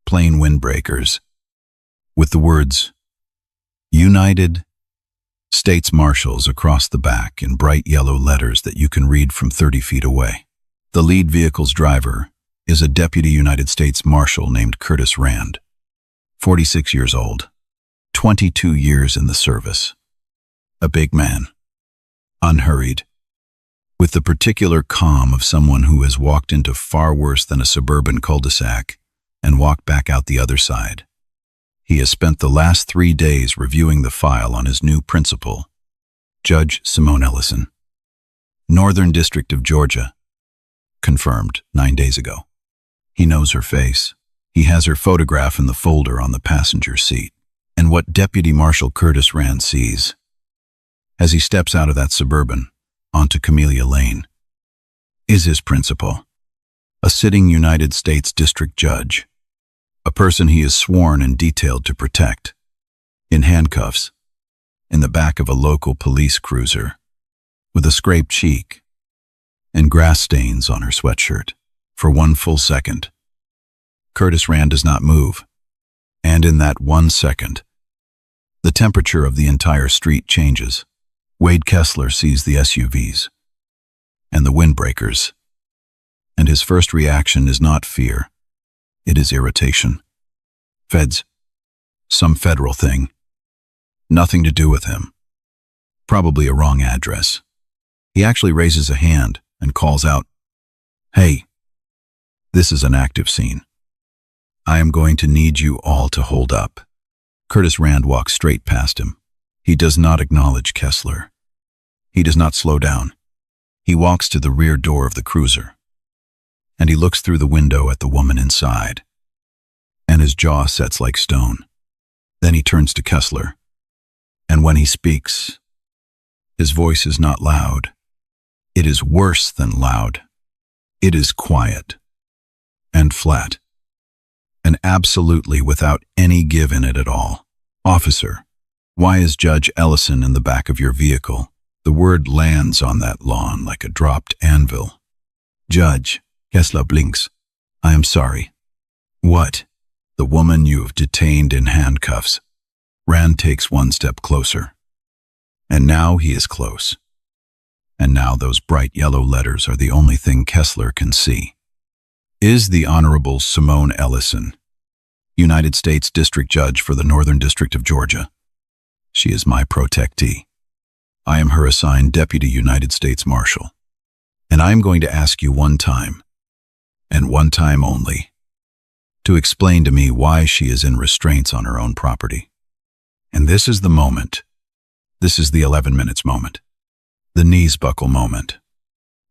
plain windbreakers, with the words, United States Marshals across the back in bright yellow letters that you can read from 30 feet away. The lead vehicle's driver is a deputy United States Marshal named Curtis Rand, 46 years old, 22 years in the service. A big man, unhurried, with the particular calm of someone who has walked into far worse than a suburban cul-de-sac and walked back out the other side. He has spent the last 3 days reviewing the file on his new principal, Judge Simone Ellison, Northern District of Georgia, confirmed 9 days ago. He knows her face. He has her photograph in the folder on the passenger seat. And what Deputy Marshal Curtis Rand sees, as he steps out of that Suburban onto Camellia Lane, is his principal, a sitting United States District Judge, a person he is sworn and detailed to protect, in handcuffs, in the back of a local police cruiser, with a scraped cheek and grass stains on her sweatshirt. For 1 full second, Curtis Rand does not move, and in that 1 second, the temperature of the entire street changes. Wade Kessler sees the SUVs and the windbreakers, and his first reaction is not fear, it is irritation. Feds, some federal thing, nothing to do with him, probably a wrong address. He actually raises a hand and calls out, "Hey, this is an active scene. I am going to need you all to hold up." Curtis Rand walks straight past him. He does not acknowledge Kessler. He does not slow down. He walks to the rear door of the cruiser, and he looks through the window at the woman inside, and his jaw sets like stone. Then he turns to Kessler. And when he speaks, his voice is not loud. It is worse than loud. It is quiet and flat, and absolutely without any give in it at all. Officer, why is Judge Ellison in the back of your vehicle? The word lands on that lawn like a dropped anvil. Judge, Kessler blinks. I am sorry. What? The woman you have detained in handcuffs. Rand takes one step closer. And now he is close. And now those bright yellow letters are the only thing Kessler can see. Is the Honorable Simone Ellison, United States District Judge for the Northern District of Georgia. She is my protectee. I am her assigned Deputy United States Marshal. And I am going to ask you one time, and one time only, to explain to me why she is in restraints on her own property. And this is the moment. This is the 11 minutes moment. The knees buckle moment.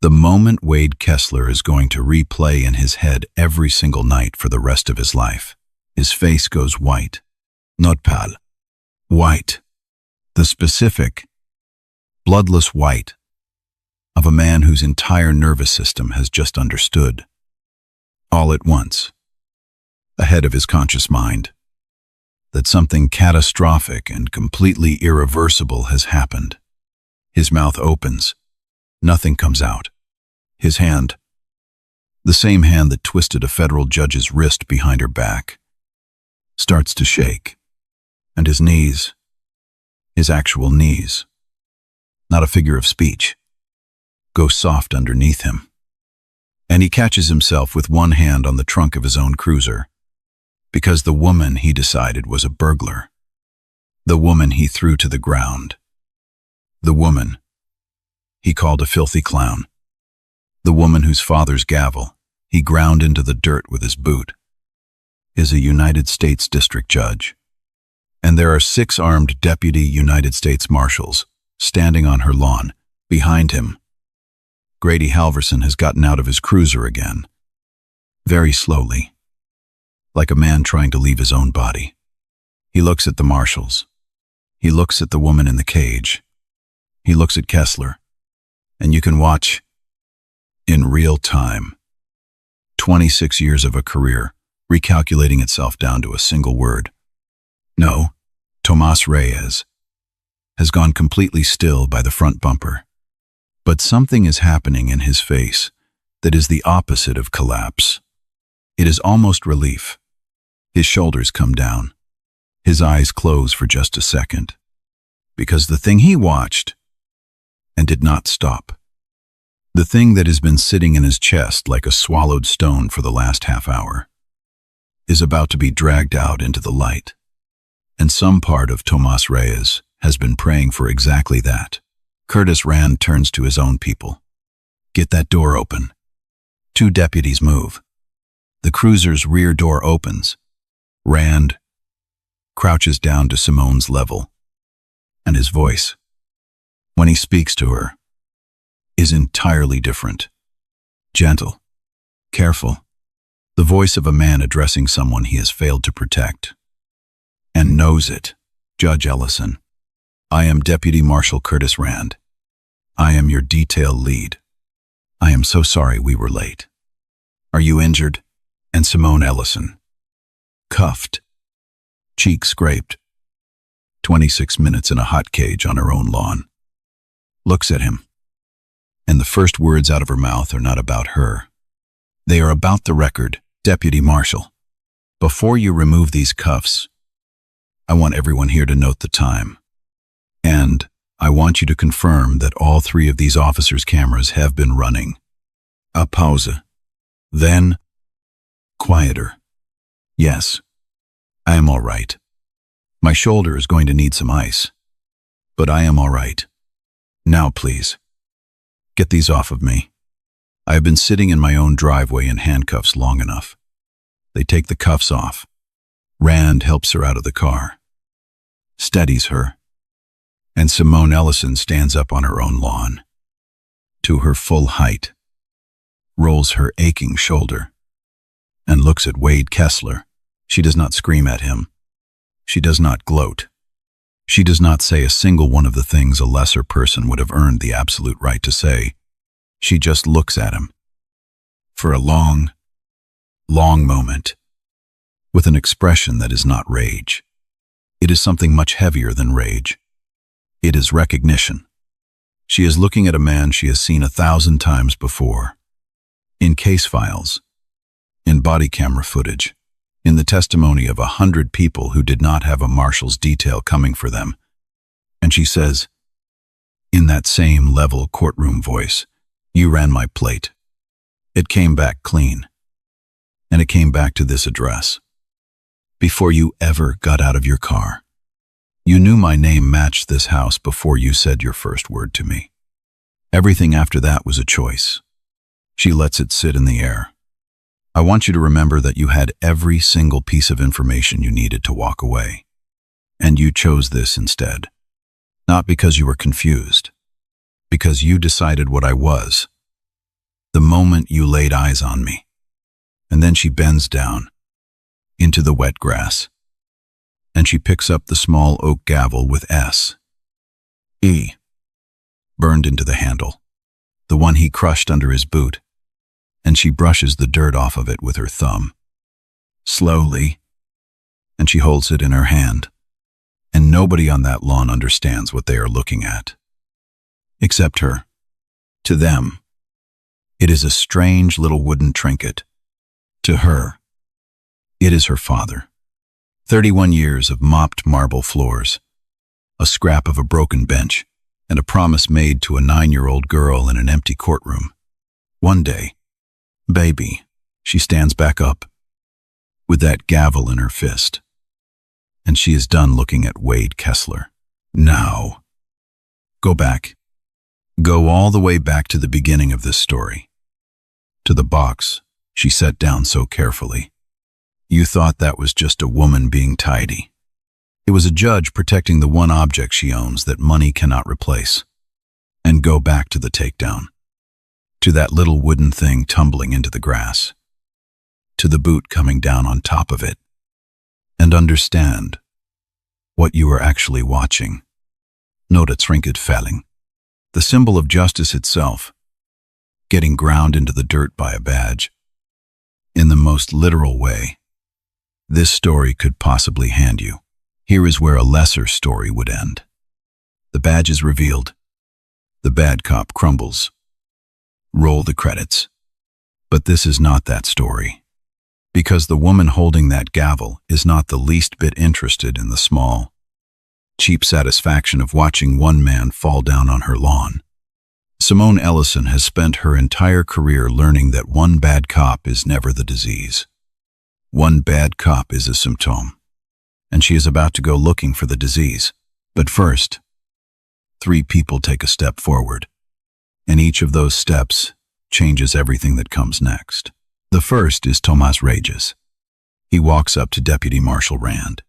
The moment Wade Kessler is going to replay in his head every single night for the rest of his life. His face goes white. Not pale. White. The specific, bloodless white of a man whose entire nervous system has just understood, all at once, ahead of his conscious mind, that something catastrophic and completely irreversible has happened. His mouth opens. Nothing comes out. His hand, the same hand that twisted a federal judge's wrist behind her back, starts to shake. And his knees, his actual knees, not a figure of speech, go soft underneath him. And he catches himself with one hand on the trunk of his own cruiser, because the woman he decided was a burglar. The woman he threw to the ground. The woman he called a filthy clown. The woman whose father's gavel he ground into the dirt with his boot is a United States District Judge. And there are 6 armed Deputy United States Marshals standing on her lawn. Behind him, Grady Halverson has gotten out of his cruiser again, very slowly, like a man trying to leave his own body. He looks at the marshals. He looks at the woman in the cage. He looks at Kessler. And you can watch, in real time, 26 years of a career recalculating itself down to a single word. No, Tomas Reyes has gone completely still by the front bumper. But something is happening in his face that is the opposite of collapse. It is almost relief. His shoulders come down. His eyes close for just a second. Because the thing he watched and did not stop, the thing that has been sitting in his chest like a swallowed stone for the last half hour, is about to be dragged out into the light. And some part of Tomas Reyes has been praying for exactly that. Curtis Rand turns to his own people. Get that door open. 2 deputies move. The cruiser's rear door opens. Rand crouches down to Simone's level. And his voice, when he speaks to her, is entirely different. Gentle, careful, the voice of a man addressing someone he has failed to protect. And knows it. Judge Ellison, I am Deputy Marshal Curtis Rand. I am your detail lead. I am so sorry we were late. Are you injured? And Simone Ellison, cuffed, cheek scraped, 26 minutes in a hot cage on her own lawn, looks at him. And the first words out of her mouth are not about her. They are about the record. Deputy Marshal, before you remove these cuffs, I want everyone here to note the time. And I want you to confirm that all 3 of these officers' cameras have been running. A pause. Then, quieter. Yes, I am all right. My shoulder is going to need some ice, but I am all right. Now, please, get these off of me. I have been sitting in my own driveway in handcuffs long enough. They take the cuffs off. Rand helps her out of the car, steadies her, and Simone Ellison stands up on her own lawn, to her full height, rolls her aching shoulder, and looks at Wade Kessler. She does not scream at him. She does not gloat. She does not say a single one of the things a lesser person would have earned the absolute right to say. She just looks at him for a long, long moment, with an expression that is not rage. It is something much heavier than rage. It is recognition. She is looking at a man she has seen 1,000 times before. In case files, in body camera footage, in the testimony of 100 people who did not have a marshal's detail coming for them. And she says, in that same level courtroom voice, "You ran my plate. It came back clean. And it came back to this address. Before you ever got out of your car. You knew my name matched this house before you said your first word to me. Everything after that was a choice." She lets it sit in the air. "I want you to remember that you had every single piece of information you needed to walk away. And you chose this instead. Not because you were confused. Because you decided what I was. The moment you laid eyes on me." And then she bends down into the wet grass. And she picks up the small oak gavel with S.E. burned into the handle, the one he crushed under his boot, and she brushes the dirt off of it with her thumb. Slowly, and she holds it in her hand, and nobody on that lawn understands what they are looking at. Except her. To them, it is a strange little wooden trinket. To her, it is her father. 31 years of mopped marble floors, a scrap of a broken bench, and a promise made to a 9-year-old girl in an empty courtroom. One day, baby, she stands back up, with that gavel in her fist, and she is done looking at Wade Kessler. Now, go back. Go all the way back to the beginning of this story. To the box she set down so carefully. You thought that was just a woman being tidy. It was a judge protecting the one object she owns that money cannot replace. And go back to the takedown. To that little wooden thing tumbling into the grass. To the boot coming down on top of it. And understand what you are actually watching. Nådet trinket falling. The symbol of justice itself, getting ground into the dirt by a badge. In the most literal way this story could possibly hand you. Here is where a lesser story would end. The badge is revealed. The bad cop crumbles. Roll the credits. But this is not that story. Because the woman holding that gavel is not the least bit interested in the small, cheap satisfaction of watching one man fall down on her lawn. Simone Ellison has spent her entire career learning that one bad cop is never the disease. One bad cop is a symptom, and she is about to go looking for the disease. But first, 3 people take a step forward, and each of those steps changes everything that comes next. The first is Tomas Rages. He walks up to Deputy Marshal Rand,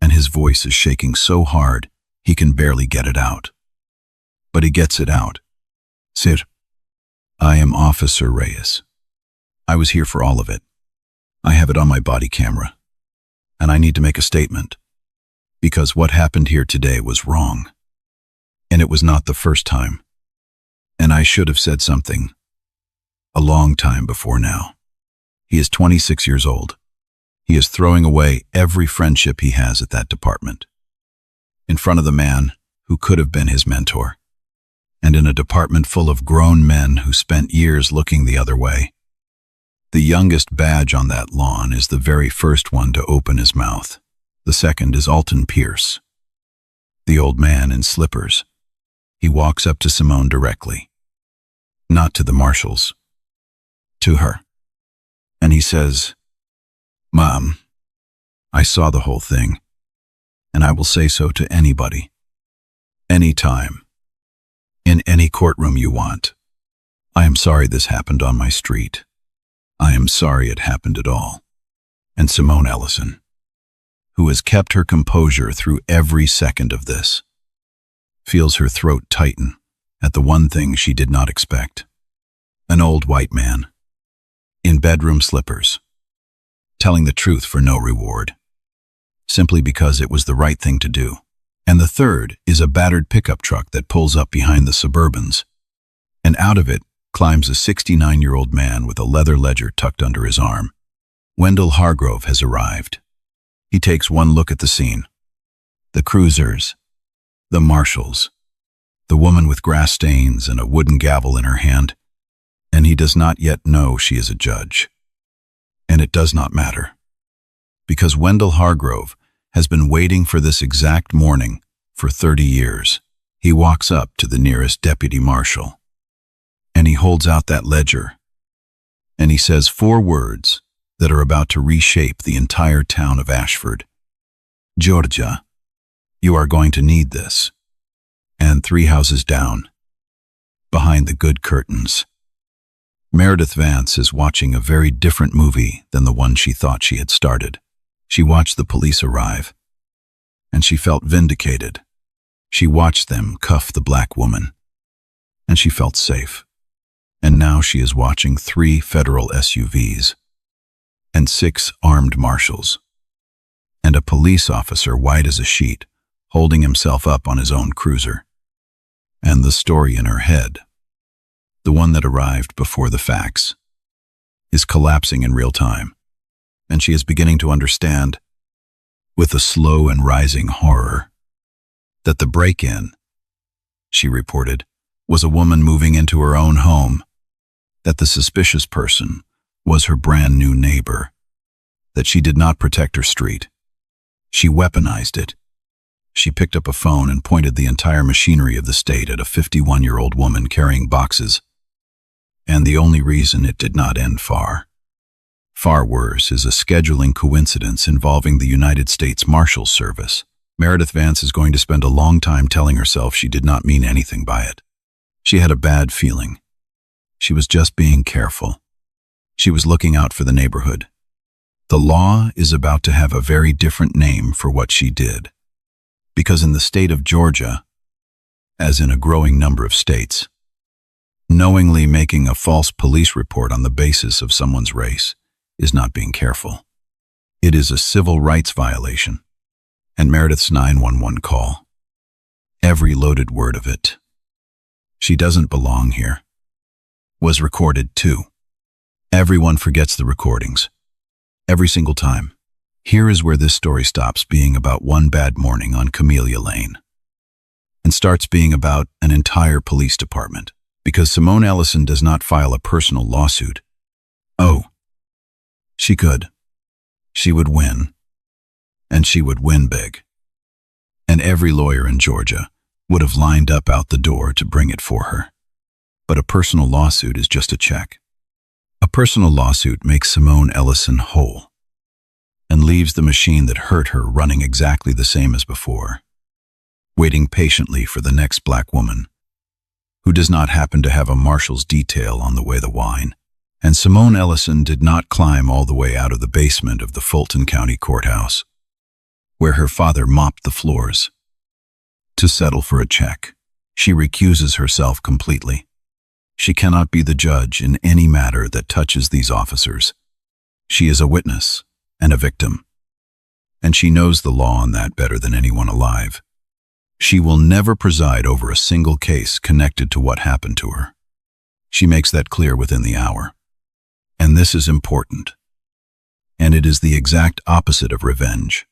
and his voice is shaking so hard he can barely get it out. But he gets it out. "Sir, I am Officer Reyes. I was here for all of it. I have it on my body camera. And I need to make a statement. Because what happened here today was wrong. And it was not the first time. And I should have said something a long time before now. He is 26 years old. He is throwing away every friendship he has at that department. In front of the man who could have been his mentor. And in a department full of grown men who spent years looking the other way. The youngest badge on that lawn is the very first one to open his mouth. The second is Alton Pierce, the old man in slippers. He walks up to Simone directly. Not to the marshals. To her. And he says, "Mom, I saw the whole thing, and I will say so to anybody. Anytime. In any courtroom you want. I am sorry this happened on my street. I am sorry it happened at all." And Simone Ellison, who has kept her composure through every second of this, feels her throat tighten at the one thing she did not expect. An old white man, in bedroom slippers, telling the truth for no reward, simply because it was the right thing to do. And the third is a battered pickup truck that pulls up behind the Suburbans. And out of it climbs a 69-year-old man with a leather ledger tucked under his arm. Wendell Hargrove has arrived. He takes one look at the scene. The cruisers, the marshals, the woman with grass stains and a wooden gavel in her hand, and he does not yet know she is a judge. And it does not matter, because Wendell Hargrove has been waiting for this exact morning for 30 years. He walks up to the nearest deputy marshal, and he holds out that ledger, and he says 4 words that are about to reshape the entire town of Ashford. Georgia, you are going to need this. And 3 houses down, behind the good curtains, Meredith Vance is watching a very different movie than the one she thought she had started. She watched the police arrive, and she felt vindicated. She watched them cuff the black woman, and she felt safe. And now she is watching 3 federal SUVs, and 6 armed marshals, and a police officer white as a sheet, holding himself up on his own cruiser. And the story in her head, the one that arrived before the facts, is collapsing in real time, and she is beginning to understand, with a slow and rising horror, that the break-in, she reported, was a woman moving into her own home, that the suspicious person was her brand new neighbor, that she did not protect her street. She weaponized it. She picked up a phone and pointed the entire machinery of the state at a 51-year-old woman carrying boxes. And the only reason it did not end far worse, is a scheduling coincidence involving the United States Marshals Service. Meredith Vance is going to spend a long time telling herself she did not mean anything by it. She had a bad feeling. She was just being careful. She was looking out for the neighborhood. The law is about to have a very different name for what she did. Because in the state of Georgia, as in a growing number of states, knowingly making a false police report on the basis of someone's race is not being careful. It is a civil rights violation. And Meredith's 911 call, every loaded word of it, she doesn't belong here, was recorded too. Everyone forgets the recordings. Every single time. Here is where this story stops being about one bad morning on Camellia Lane and starts being about an entire police department, because Simone Ellison does not file a personal lawsuit. Oh, she could. She would win. And she would win big. And every lawyer in Georgia would have lined up out the door to bring it for her. But a personal lawsuit is just a check. A personal lawsuit makes Simone Ellison whole and leaves the machine that hurt her running exactly the same as before, waiting patiently for the next black woman who does not happen to have a marshal's detail on the way to wine. And Simone Ellison did not climb all the way out of the basement of the Fulton County Courthouse, where her father mopped the floors, to settle for a check. She recuses herself completely. She cannot be the judge in any matter that touches these officers. She is a witness and a victim, and she knows the law on that better than anyone alive. She will never preside over a single case connected to what happened to her. She makes that clear within the hour. And this is important. And it is the exact opposite of revenge.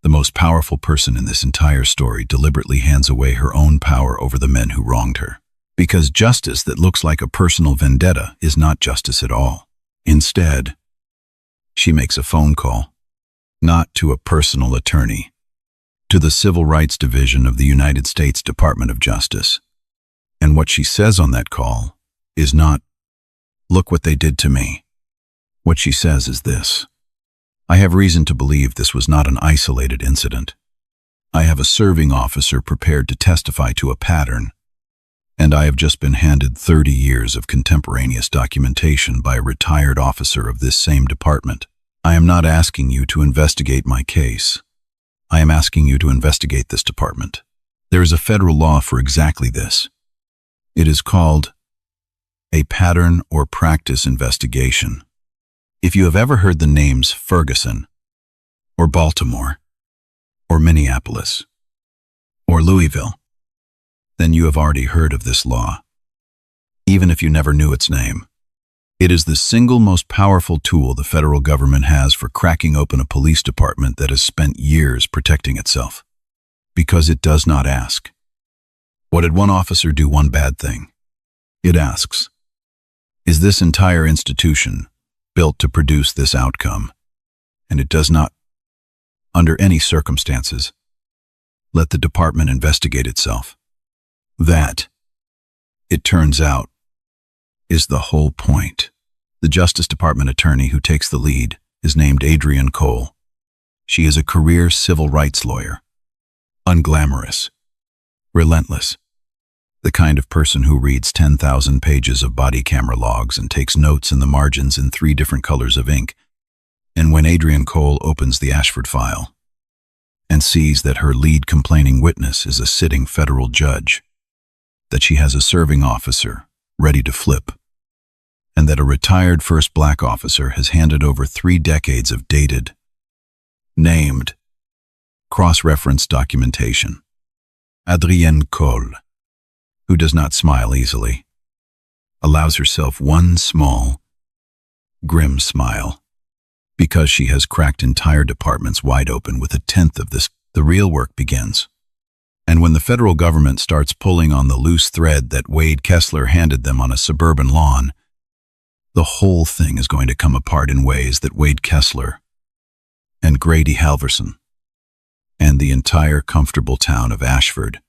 The most powerful person in this entire story deliberately hands away her own power over the men who wronged her. Because justice that looks like a personal vendetta is not justice at all. Instead, she makes a phone call, not to a personal attorney, to the Civil Rights Division of the United States Department of Justice. And what she says on that call is not, "Look what they did to me." What she says is this: "I have reason to believe this was not an isolated incident. I have a serving officer prepared to testify to a pattern, and I have just been handed 30 years of contemporaneous documentation by a retired officer of this same department. I am not asking you to investigate my case. I am asking you to investigate this department. There is a federal law for exactly this. It is called a pattern or practice investigation. If you have ever heard the names Ferguson, or Baltimore, or Minneapolis, or Louisville, then you have already heard of this law, even if you never knew its name. It is the single most powerful tool the federal government has for cracking open a police department that has spent years protecting itself. Because it does not ask. What did one officer do one bad thing? It asks, is this entire institution built to produce this outcome? And it does not, under any circumstances, let the department investigate itself. That, it turns out, is the whole point. The Justice Department attorney who takes the lead is named Adrienne Cole. She is a career civil rights lawyer. Unglamorous. Relentless. The kind of person who reads 10,000 pages of body camera logs and takes notes in the margins in 3 different colors of ink. And when Adrienne Cole opens the Ashford file and sees that her lead complaining witness is a sitting federal judge, that she has a serving officer ready to flip, and that a retired first black officer has handed over 3 decades of dated, named, cross-referenced documentation. Adrienne Cole, who does not smile easily, allows herself one small, grim smile, because she has cracked entire departments wide open with 1/10 of this. The real work begins. And when the federal government starts pulling on the loose thread that Wade Kessler handed them on a suburban lawn, the whole thing is going to come apart in ways that Wade Kessler and Grady Halverson and the entire comfortable town of Ashford,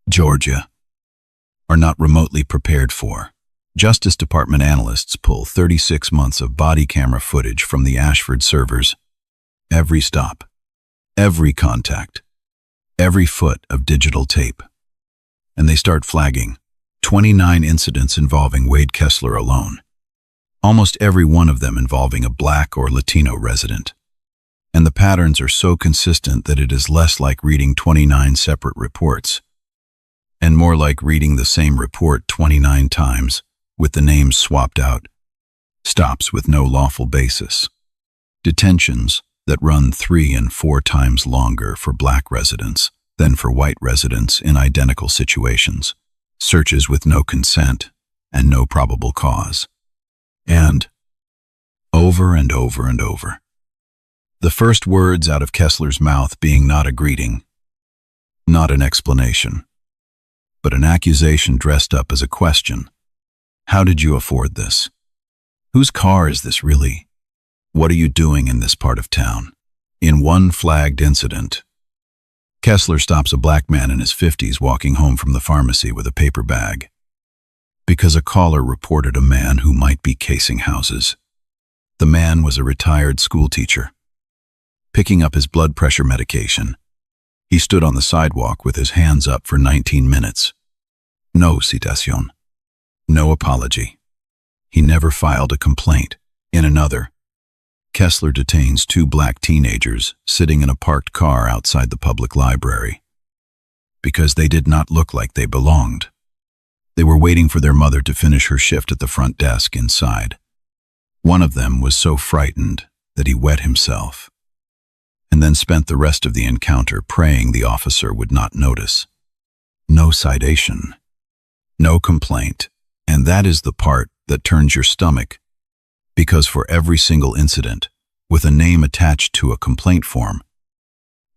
Georgia, are not remotely prepared for. Justice Department analysts pull 36 months of body camera footage from the Ashford servers. Every stop, every contact, every foot of digital tape. And they start flagging 29 incidents involving Wade Kessler alone. Almost every one of them involving a black or Latino resident. And the patterns are so consistent that it is less like reading 29 separate reports, and more like reading the same report 29 times, with the names swapped out, stops with no lawful basis, detentions that run 3 and 4 times longer for black residents than for white residents in identical situations, searches with no consent and no probable cause. And over and over and over. The first words out of Kessler's mouth being not a greeting, not an explanation, but an accusation dressed up as a question. How did you afford this? Whose car is this really? What are you doing in this part of town? In one flagged incident, Kessler stops a black man in his 50s walking home from the pharmacy with a paper bag, because a caller reported a man who might be casing houses. The man was a retired school teacher. Picking up his blood pressure medication, he stood on the sidewalk with his hands up for 19 minutes. No citation. No apology. He never filed a complaint. In another, Kessler detains 2 black teenagers sitting in a parked car outside the public library because they did not look like they belonged. They were waiting for their mother to finish her shift at the front desk inside. One of them was so frightened that he wet himself, and then spent the rest of the encounter praying the officer would not notice. No citation, no complaint, and that is the part that turns your stomach, because for every single incident, with a name attached to a complaint form,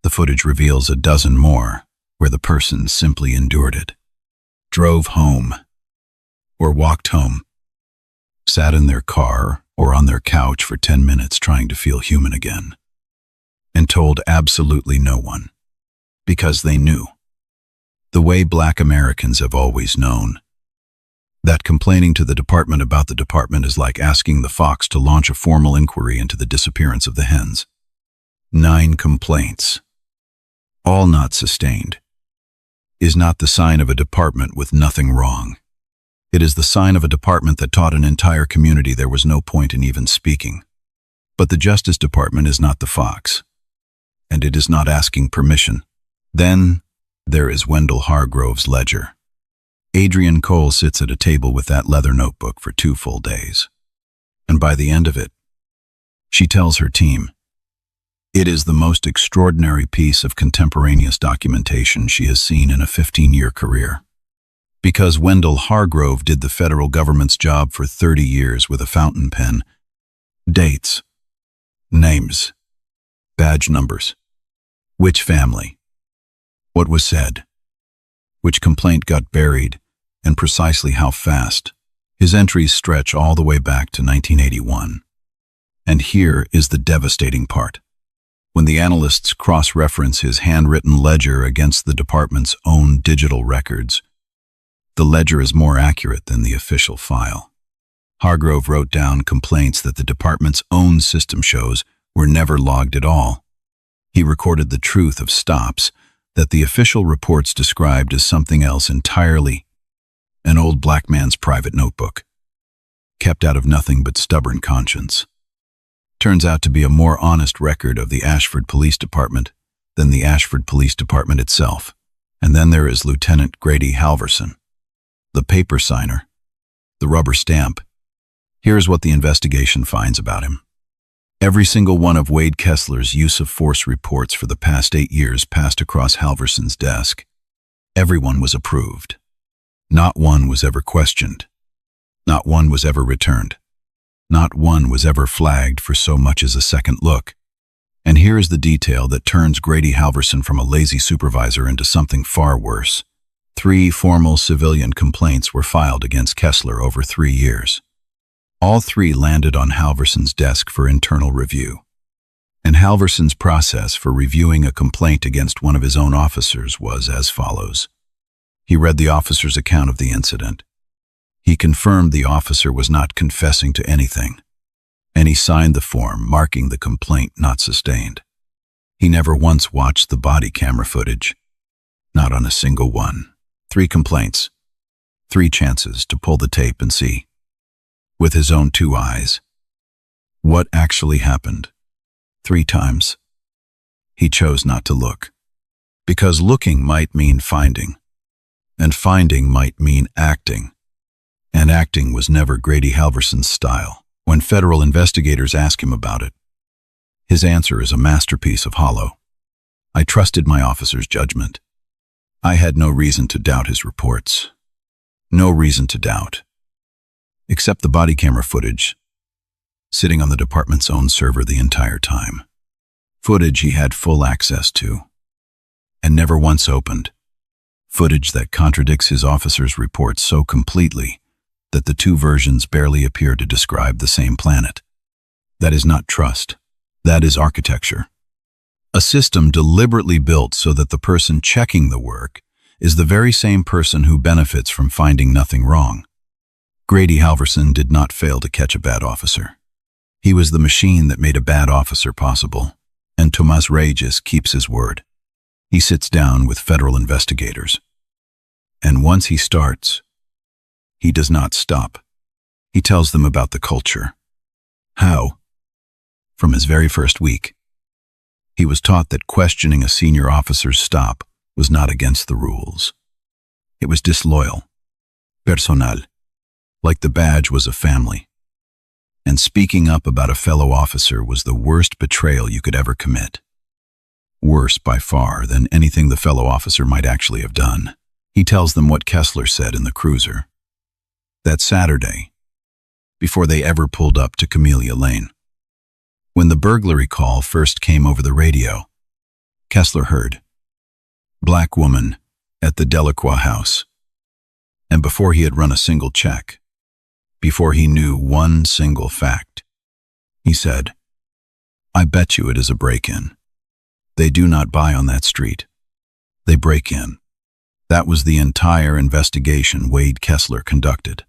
the footage reveals a dozen more where the person simply endured it, drove home, or walked home, sat in their car or on their couch for 10 minutes trying to feel human again, and told absolutely no one, because they knew, the way black Americans have always known, that complaining to the department about the department is like asking the fox to launch a formal inquiry into the disappearance of the hens. 9 complaints, all not sustained, is not the sign of a department with nothing wrong. It is the sign of a department that taught an entire community there was no point in even speaking. But the Justice Department is not the fox, and it is not asking permission. Then there is Wendell Hargrove's ledger. Adrienne Cole sits at a table with that leather notebook for 2 full days. And by the end of it, she tells her team, It is the most extraordinary piece of contemporaneous documentation she has seen in a 15-year career. Because Wendell Hargrove did the federal government's job for 30 years with a fountain pen. Dates, names, badge numbers, which family, what was said, which complaint got buried, and precisely how fast. His entries stretch all the way back to 1981. And here is the devastating part. When the analysts cross-reference his handwritten ledger against the department's own digital records, the ledger is more accurate than the official file. Hargrove wrote down complaints that the department's own system shows were never logged at all. He recorded the truth of stops that the official reports described as something else entirely, an old black man's private notebook, kept out of nothing but stubborn conscience. Turns out to be a more honest record of the Ashford Police Department than the Ashford Police Department itself. And then there is Lieutenant Grady Halverson, the paper signer, the rubber stamp. Here's what the investigation finds about him. Every single one of Wade Kessler's use of force reports for the past 8 years passed across Halverson's desk. Everyone was approved. Not one was ever questioned. Not one was ever returned. Not one was ever flagged for so much as a second look. And here is the detail that turns Grady Halverson from a lazy supervisor into something far worse. 3 formal civilian complaints were filed against Kessler over 3 years. All 3 landed on Halverson's desk for internal review. And Halverson's process for reviewing a complaint against one of his own officers was as follows. He read the officer's account of the incident. He confirmed the officer was not confessing to anything, and he signed the form marking the complaint not sustained. He never once watched the body camera footage, not on a single one. 3 complaints, 3 chances to pull the tape and see, with his own 2 eyes, what actually happened. 3 times. He chose not to look, because looking might mean finding, and finding might mean acting. And acting was never Grady Halverson's style. When federal investigators ask him about it, his answer is a masterpiece of hollow. I trusted my officer's judgment. I had no reason to doubt his reports. No reason to doubt. Except the body camera footage, sitting on the department's own server the entire time. Footage he had full access to, and never once opened. Footage that contradicts his officer's reports so completely that the 2 versions barely appear to describe the same planet. That is not trust. That is architecture. A system deliberately built so that the person checking the work is the very same person who benefits from finding nothing wrong. Grady Halverson did not fail to catch a bad officer. He was the machine that made a bad officer possible, and Tomas Regis keeps his word. He sits down with federal investigators. And once he starts, he does not stop. He tells them about the culture. How? From his very first week, he was taught that questioning a senior officer's stop was not against the rules. It was disloyal, personal, like the badge was a family. And speaking up about a fellow officer was the worst betrayal you could ever commit. Worse by far than anything the fellow officer might actually have done. He tells them what Kessler said in the cruiser. That Saturday, before they ever pulled up to Camellia Lane. When the burglary call first came over the radio, Kessler heard, "Black woman at the Delacroix house." And before he had run a single check, before he knew one single fact, he said, "I bet you it is a break-in. They do not buy on that street. They break in." That was the entire investigation Wade Kessler conducted.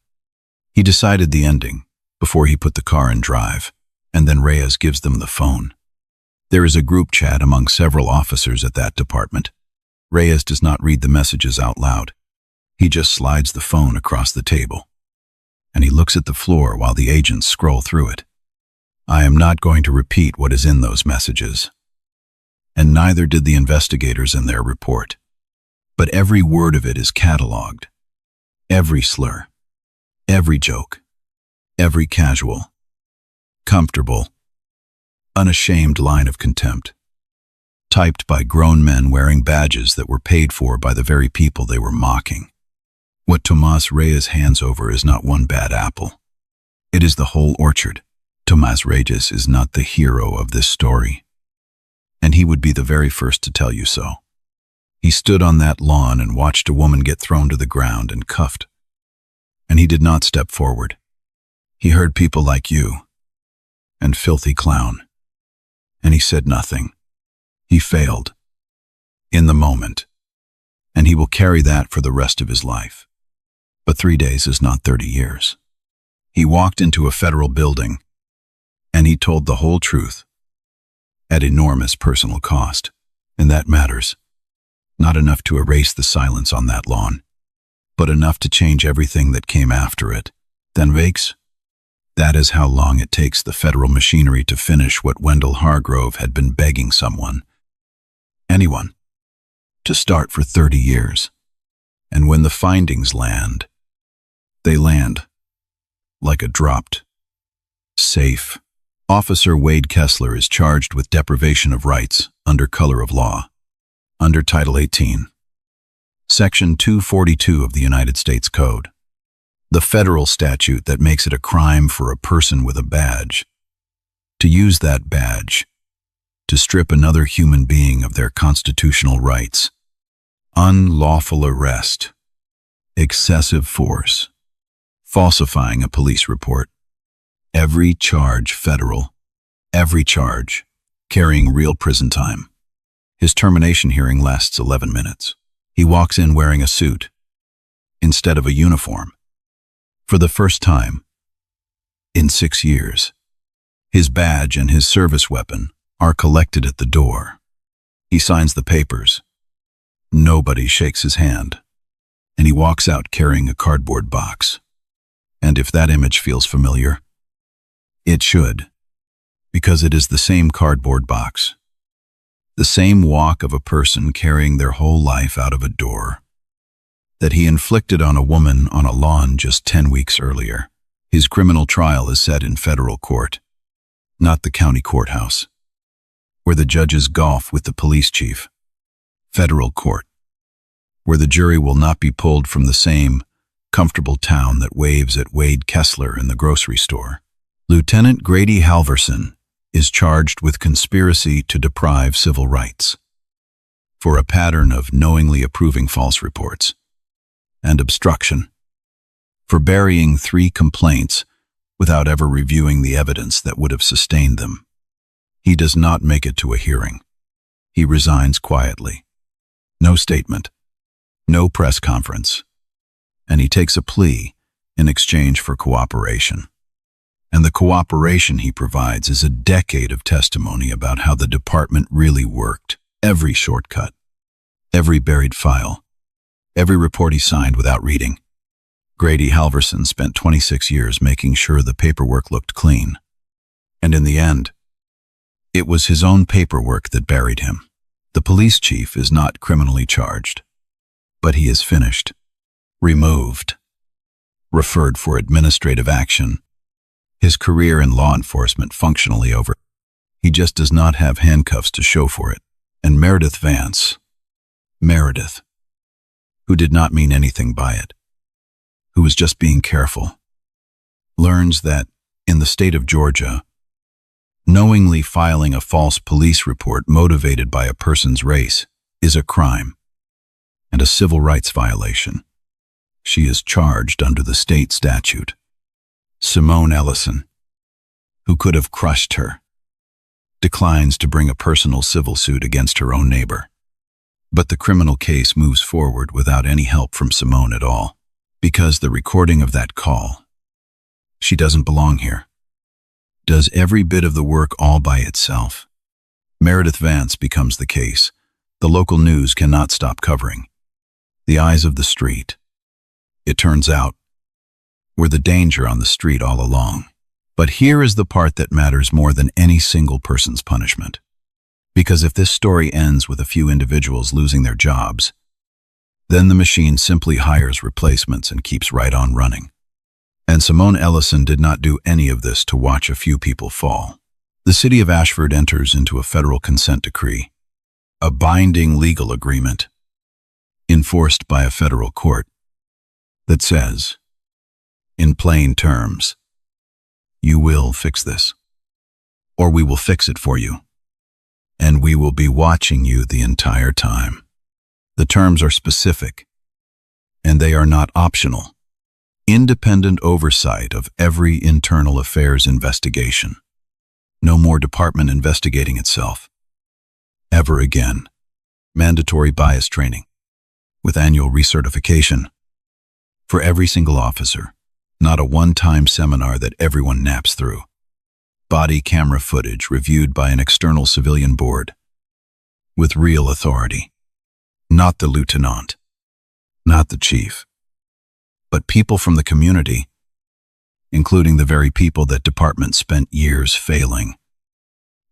He decided the ending before he put the car in drive, and then Reyes gives them the phone. There is a group chat among several officers at that department. Reyes does not read the messages out loud. He just slides the phone across the table, and he looks at the floor while the agents scroll through it. I am not going to repeat what is in those messages, and neither did the investigators in their report. But every word of it is cataloged. Every slur, every joke, every casual, comfortable, unashamed line of contempt, typed by grown men wearing badges that were paid for by the very people they were mocking. What Tomas Reyes hands over is not one bad apple. It is the whole orchard. Tomas Reyes is not the hero of this story, and he would be the very first to tell you so. He stood on that lawn and watched a woman get thrown to the ground and cuffed, and he did not step forward. He heard people like you and filthy clown, and he said nothing. He failed in the moment, and he will carry that for the rest of his life. But 3 days is not 30 years. He walked into a federal building, and he told the whole truth at enormous personal cost, and that matters. Not enough to erase the silence on that lawn, but enough to change everything that came after it. Then weeks. That is how long it takes the federal machinery to finish what Wendell Hargrove had been begging someone, anyone, to start for 30 years. And when the findings land, they land like a dropped safe. Officer Wade Kessler is charged with deprivation of rights under color of law, under Title 18, Section 242 of the United States Code, the federal statute that makes it a crime for a person with a badge to use that badge to strip another human being of their constitutional rights. Unlawful arrest, excessive force, falsifying a police report. Every charge federal, every charge carrying real prison time. His termination hearing lasts 11 minutes. He walks in wearing a suit instead of a uniform. For the first time in 6 years, his badge and his service weapon are collected at the door. He signs the papers. Nobody shakes his hand, and he walks out carrying a cardboard box. And if that image feels familiar, it should, because it is the same cardboard box, the same walk of a person carrying their whole life out of a door that he inflicted on a woman on a lawn just 10 weeks earlier. His criminal trial is set in federal court, not the county courthouse, where the judges golf with the police chief. Federal court, where the jury will not be pulled from the same comfortable town that waves at Wade Kessler in the grocery store. Lieutenant Grady Halverson is charged with conspiracy to deprive civil rights for a pattern of knowingly approving false reports and obstruction for burying 3 complaints without ever reviewing the evidence that would have sustained them. He does not make it to a hearing. He resigns quietly. No statement, no press conference, and he takes a plea in exchange for cooperation. And the cooperation he provides is a decade of testimony about how the department really worked. Every shortcut, every buried file, every report he signed without reading. Grady Halverson spent 26 years making sure the paperwork looked clean. And in the end, it was his own paperwork that buried him. The police chief is not criminally charged, but he is finished, removed, referred for administrative action. His career in law enforcement functionally over. He just does not have handcuffs to show for it. And Meredith Vance, who did not mean anything by it, who was just being careful, learns that in the state of Georgia, knowingly filing a false police report motivated by a person's race is a crime and a civil rights violation. She is charged under the state statute. Simone Ellison, who could have crushed her, declines to bring a personal civil suit against her own neighbor. But the criminal case moves forward without any help from Simone at all, because the recording of that call, she doesn't belong here, does every bit of the work all by itself. Meredith Vance becomes the case. The local news cannot stop covering. The eyes of the street, it turns out, were the danger on the street all along. But here is the part that matters more than any single person's punishment. Because if this story ends with a few individuals losing their jobs, then the machine simply hires replacements and keeps right on running. And Simone Ellison did not do any of this to watch a few people fall. The city of Ashford enters into a federal consent decree, a binding legal agreement enforced by a federal court that says, in plain terms, you will fix this, or we will fix it for you, and we will be watching you the entire time. The terms are specific, and they are not optional. Independent oversight of every internal affairs investigation. No more department investigating itself. Ever again. Mandatory bias training, with annual recertification for every single officer. Not a one-time seminar that everyone naps through. Body camera footage reviewed by an external civilian board with real authority. Not the lieutenant, not the chief, but people from the community, including the very people that department spent years failing,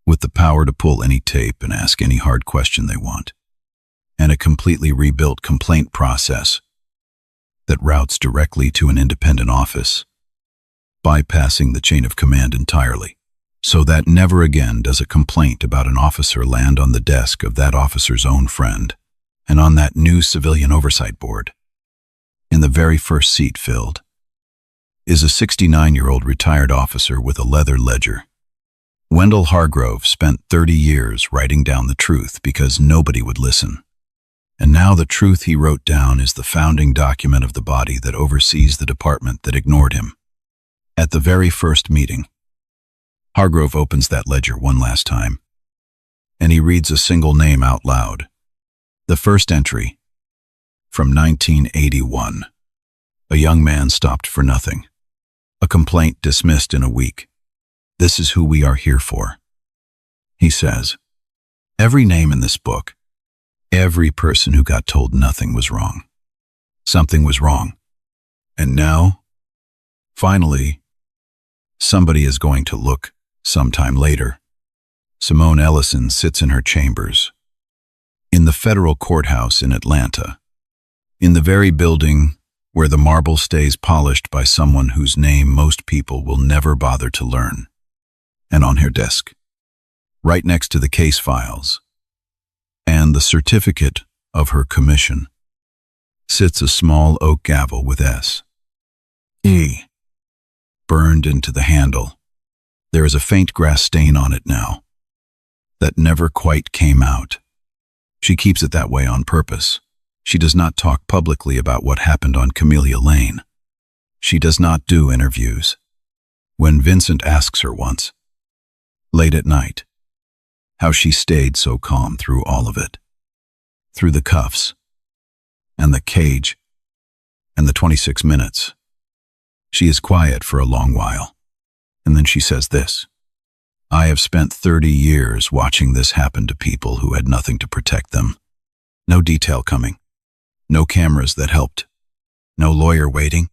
with the power to pull any tape and ask any hard question they want, and a completely rebuilt complaint process that routes directly to an independent office, bypassing the chain of command entirely, so that never again does a complaint about an officer land on the desk of that officer's own friend, and on that new civilian oversight board, in the very first seat filled, is a 69-year-old retired officer with a leather ledger. Wendell Hargrove spent 30 years writing down the truth because nobody would listen. And now the truth he wrote down is the founding document of the body that oversees the department that ignored him. At the very first meeting, Hargrove opens that ledger one last time, and he reads a single name out loud. The first entry, from 1981. A young man stopped for nothing. A complaint dismissed in a week. This is who we are here for. He says, every name in this book, every person who got told nothing was wrong. Something was wrong. And now, finally, somebody is going to look sometime later. Simone Ellison sits in her chambers, in the federal courthouse in Atlanta, in the very building where the marble stays polished by someone whose name most people will never bother to learn. And on her desk, right next to the case files and the certificate of her commission, sits a small oak gavel with S.E. burned into the handle. There is a faint grass stain on it now that never quite came out. She keeps it that way on purpose. She does not talk publicly about what happened on Camellia Lane. She does not do interviews. When Vincent asks her once, late at night, how she stayed so calm through all of it, through the cuffs, and the cage, and the 26 minutes. She is quiet for a long while, and then she says this, I have spent 30 years watching this happen to people who had nothing to protect them. No detail coming. No cameras that helped. No lawyer waiting.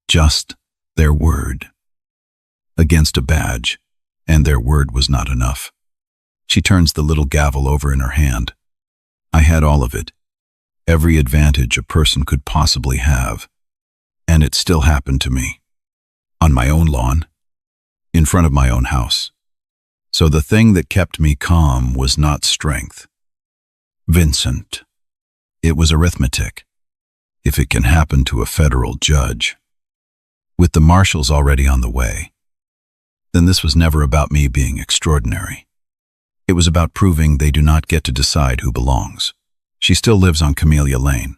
Just their word. Against a badge, and their word was not enough. She turns the little gavel over in her hand. I had all of it. Every advantage a person could possibly have. And it still happened to me. On my own lawn. In front of my own house. So the thing that kept me calm was not strength. Vincent. It was arithmetic. If it can happen to a federal judge. With the marshals already on the way, then this was never about me being extraordinary. It was about proving they do not get to decide who belongs. She still lives on Camellia Lane.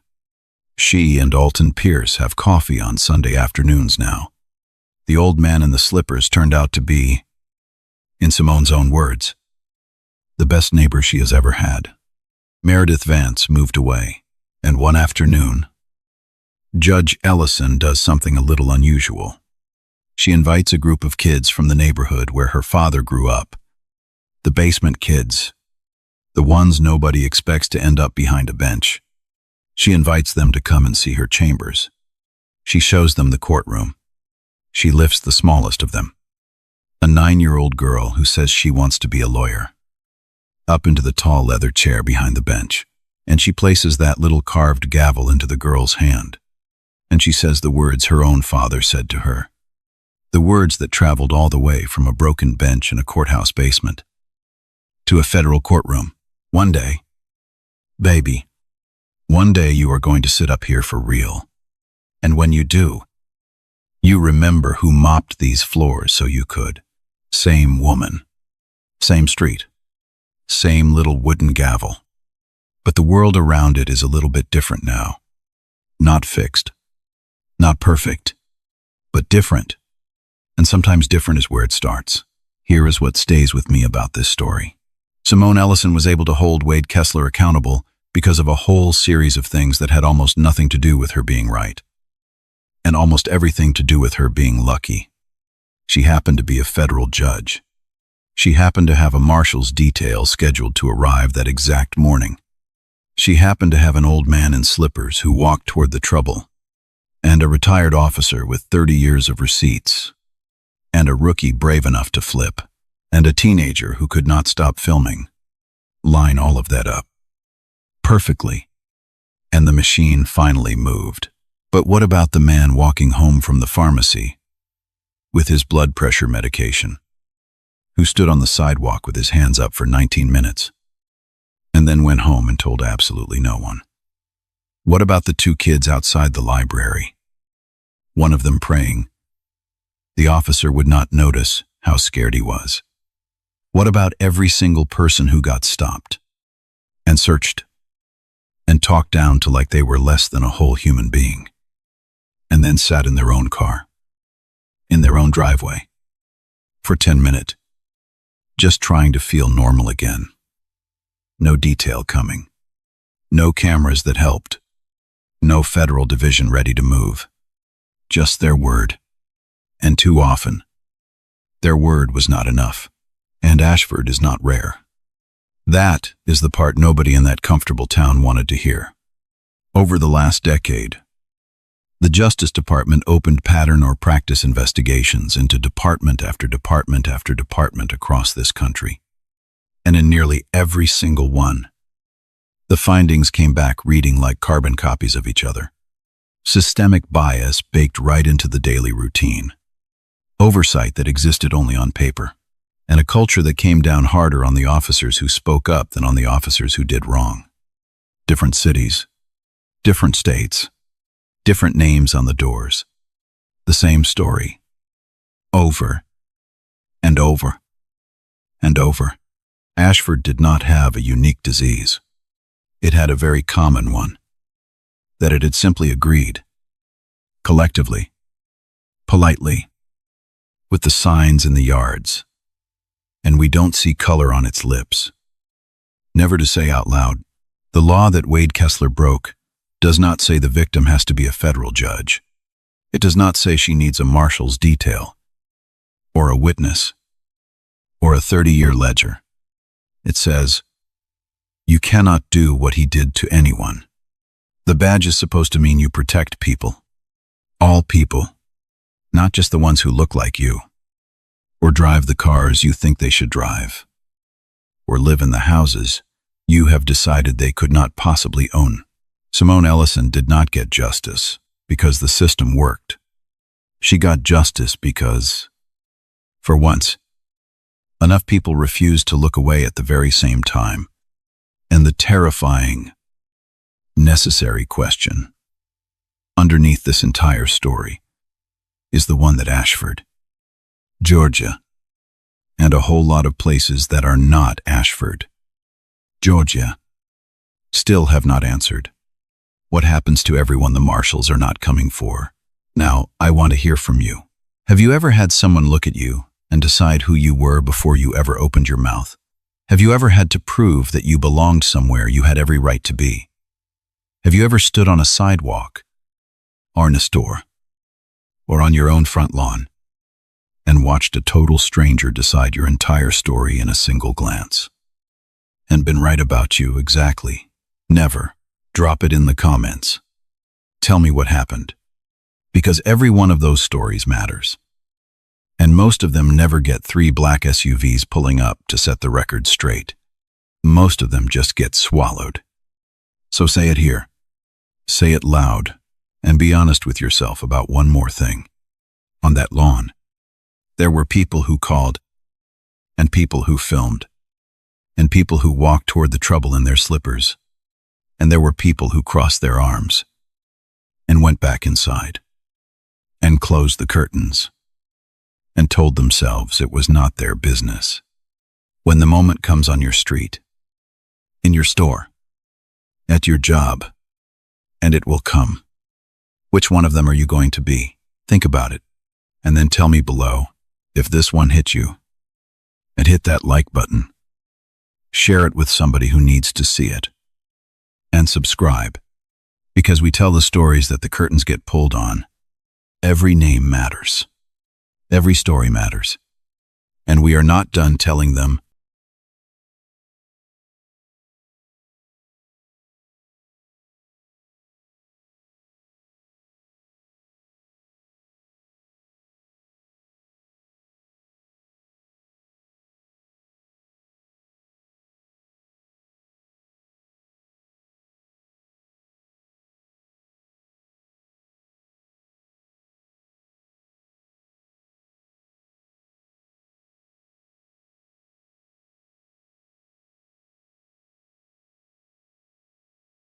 She and Alton Pierce have coffee on Sunday afternoons now. The old man in the slippers turned out to be, in Simone's own words, the best neighbor she has ever had. Meredith Vance moved away, and one afternoon, Judge Ellison does something a little unusual. She invites a group of kids from the neighborhood where her father grew up. The basement kids, the ones nobody expects to end up behind a bench. She invites them to come and see her chambers. She shows them the courtroom. She lifts the smallest of them, a 9-year-old girl who says she wants to be a lawyer, up into the tall leather chair behind the bench, and she places that little carved gavel into the girl's hand, and she says the words her own father said to her. The words that traveled all the way from a broken bench in a courthouse basement to a federal courtroom. One day, baby, one day you are going to sit up here for real. And when you do, you remember who mopped these floors so you could. Same woman, same street, same little wooden gavel. But the world around it is a little bit different now. Not fixed, not perfect, but different. And sometimes different is where it starts. Here is what stays with me about this story. Simone Ellison was able to hold Wade Kessler accountable because of a whole series of things that had almost nothing to do with her being right, and almost everything to do with her being lucky. She happened to be a federal judge. She happened to have a marshal's detail scheduled to arrive that exact morning. She happened to have an old man in slippers who walked toward the trouble, and a retired officer with 30 years of receipts, and a rookie brave enough to flip, and a teenager who could not stop filming. Line all of that up perfectly, and the machine finally moved. But what about the man walking home from the pharmacy with his blood pressure medication, who stood on the sidewalk with his hands up for 19 minutes, and then went home and told absolutely no one? What about the two kids outside the library, one of them praying? The officer would not notice how scared he was. What about every single person who got stopped and searched and talked down to like they were less than a whole human being, and then sat in their own car, in their own driveway, for 10 minutes, just trying to feel normal again? No detail coming. No cameras that helped. No federal division ready to move. Just their word. And too often, their word was not enough. And Ashford is not rare. That is the part nobody in that comfortable town wanted to hear. Over the last decade, the Justice Department opened pattern or practice investigations into department after department after department across this country. And in nearly every single one, the findings came back reading like carbon copies of each other. Systemic bias baked right into the daily routine. Oversight that existed only on paper. And a culture that came down harder on the officers who spoke up than on the officers who did wrong. Different cities, different states, different names on the doors. The same story. Over and over and over. Ashford did not have a unique disease. It had a very common one. That it had simply agreed, collectively, politely, with the signs in the yards. And we don't see color on its lips. Never to say out loud, the law that Wade Kessler broke does not say the victim has to be a federal judge. It does not say she needs a marshal's detail, or a witness, or a 30-year ledger. It says, you cannot do what he did to anyone. The badge is supposed to mean you protect people. All people, not just the ones who look like you, or drive the cars you think they should drive, or live in the houses you have decided they could not possibly own. Simone Ellison did not get justice because the system worked. She got justice because, for once, enough people refused to look away at the very same time. And the terrifying, necessary question underneath this entire story is the one that Ashford, Georgia, and a whole lot of places that are not Ashford, Georgia, still have not answered. What happens to everyone the marshals are not coming for? Now, I want to hear from you. Have you ever had someone look at you and decide who you were before you ever opened your mouth? Have you ever had to prove that you belonged somewhere you had every right to be? Have you ever stood on a sidewalk, or in a store, or on your own front lawn, and watched a total stranger decide your entire story in a single glance? And been right about you exactly? Never. Drop it in the comments. Tell me what happened. Because every one of those stories matters. And most of them never get 3 black SUVs pulling up to set the record straight. Most of them just get swallowed. So say it here. Say it loud, and be honest with yourself about one more thing. On that lawn, There were people who called, and people who filmed, and people who walked toward the trouble in their slippers, and there were people who crossed their arms and went back inside and closed the curtains and told themselves it was not their business. When the moment comes on your street, in your store, at your job, and it will come, which one of them are you going to be? Think about it, and then tell me below if this one hit you. And hit that like button. Share it with somebody who needs to see it. And subscribe, because we tell the stories that the curtains get pulled on. Every name matters. Every story matters. And we are not done telling them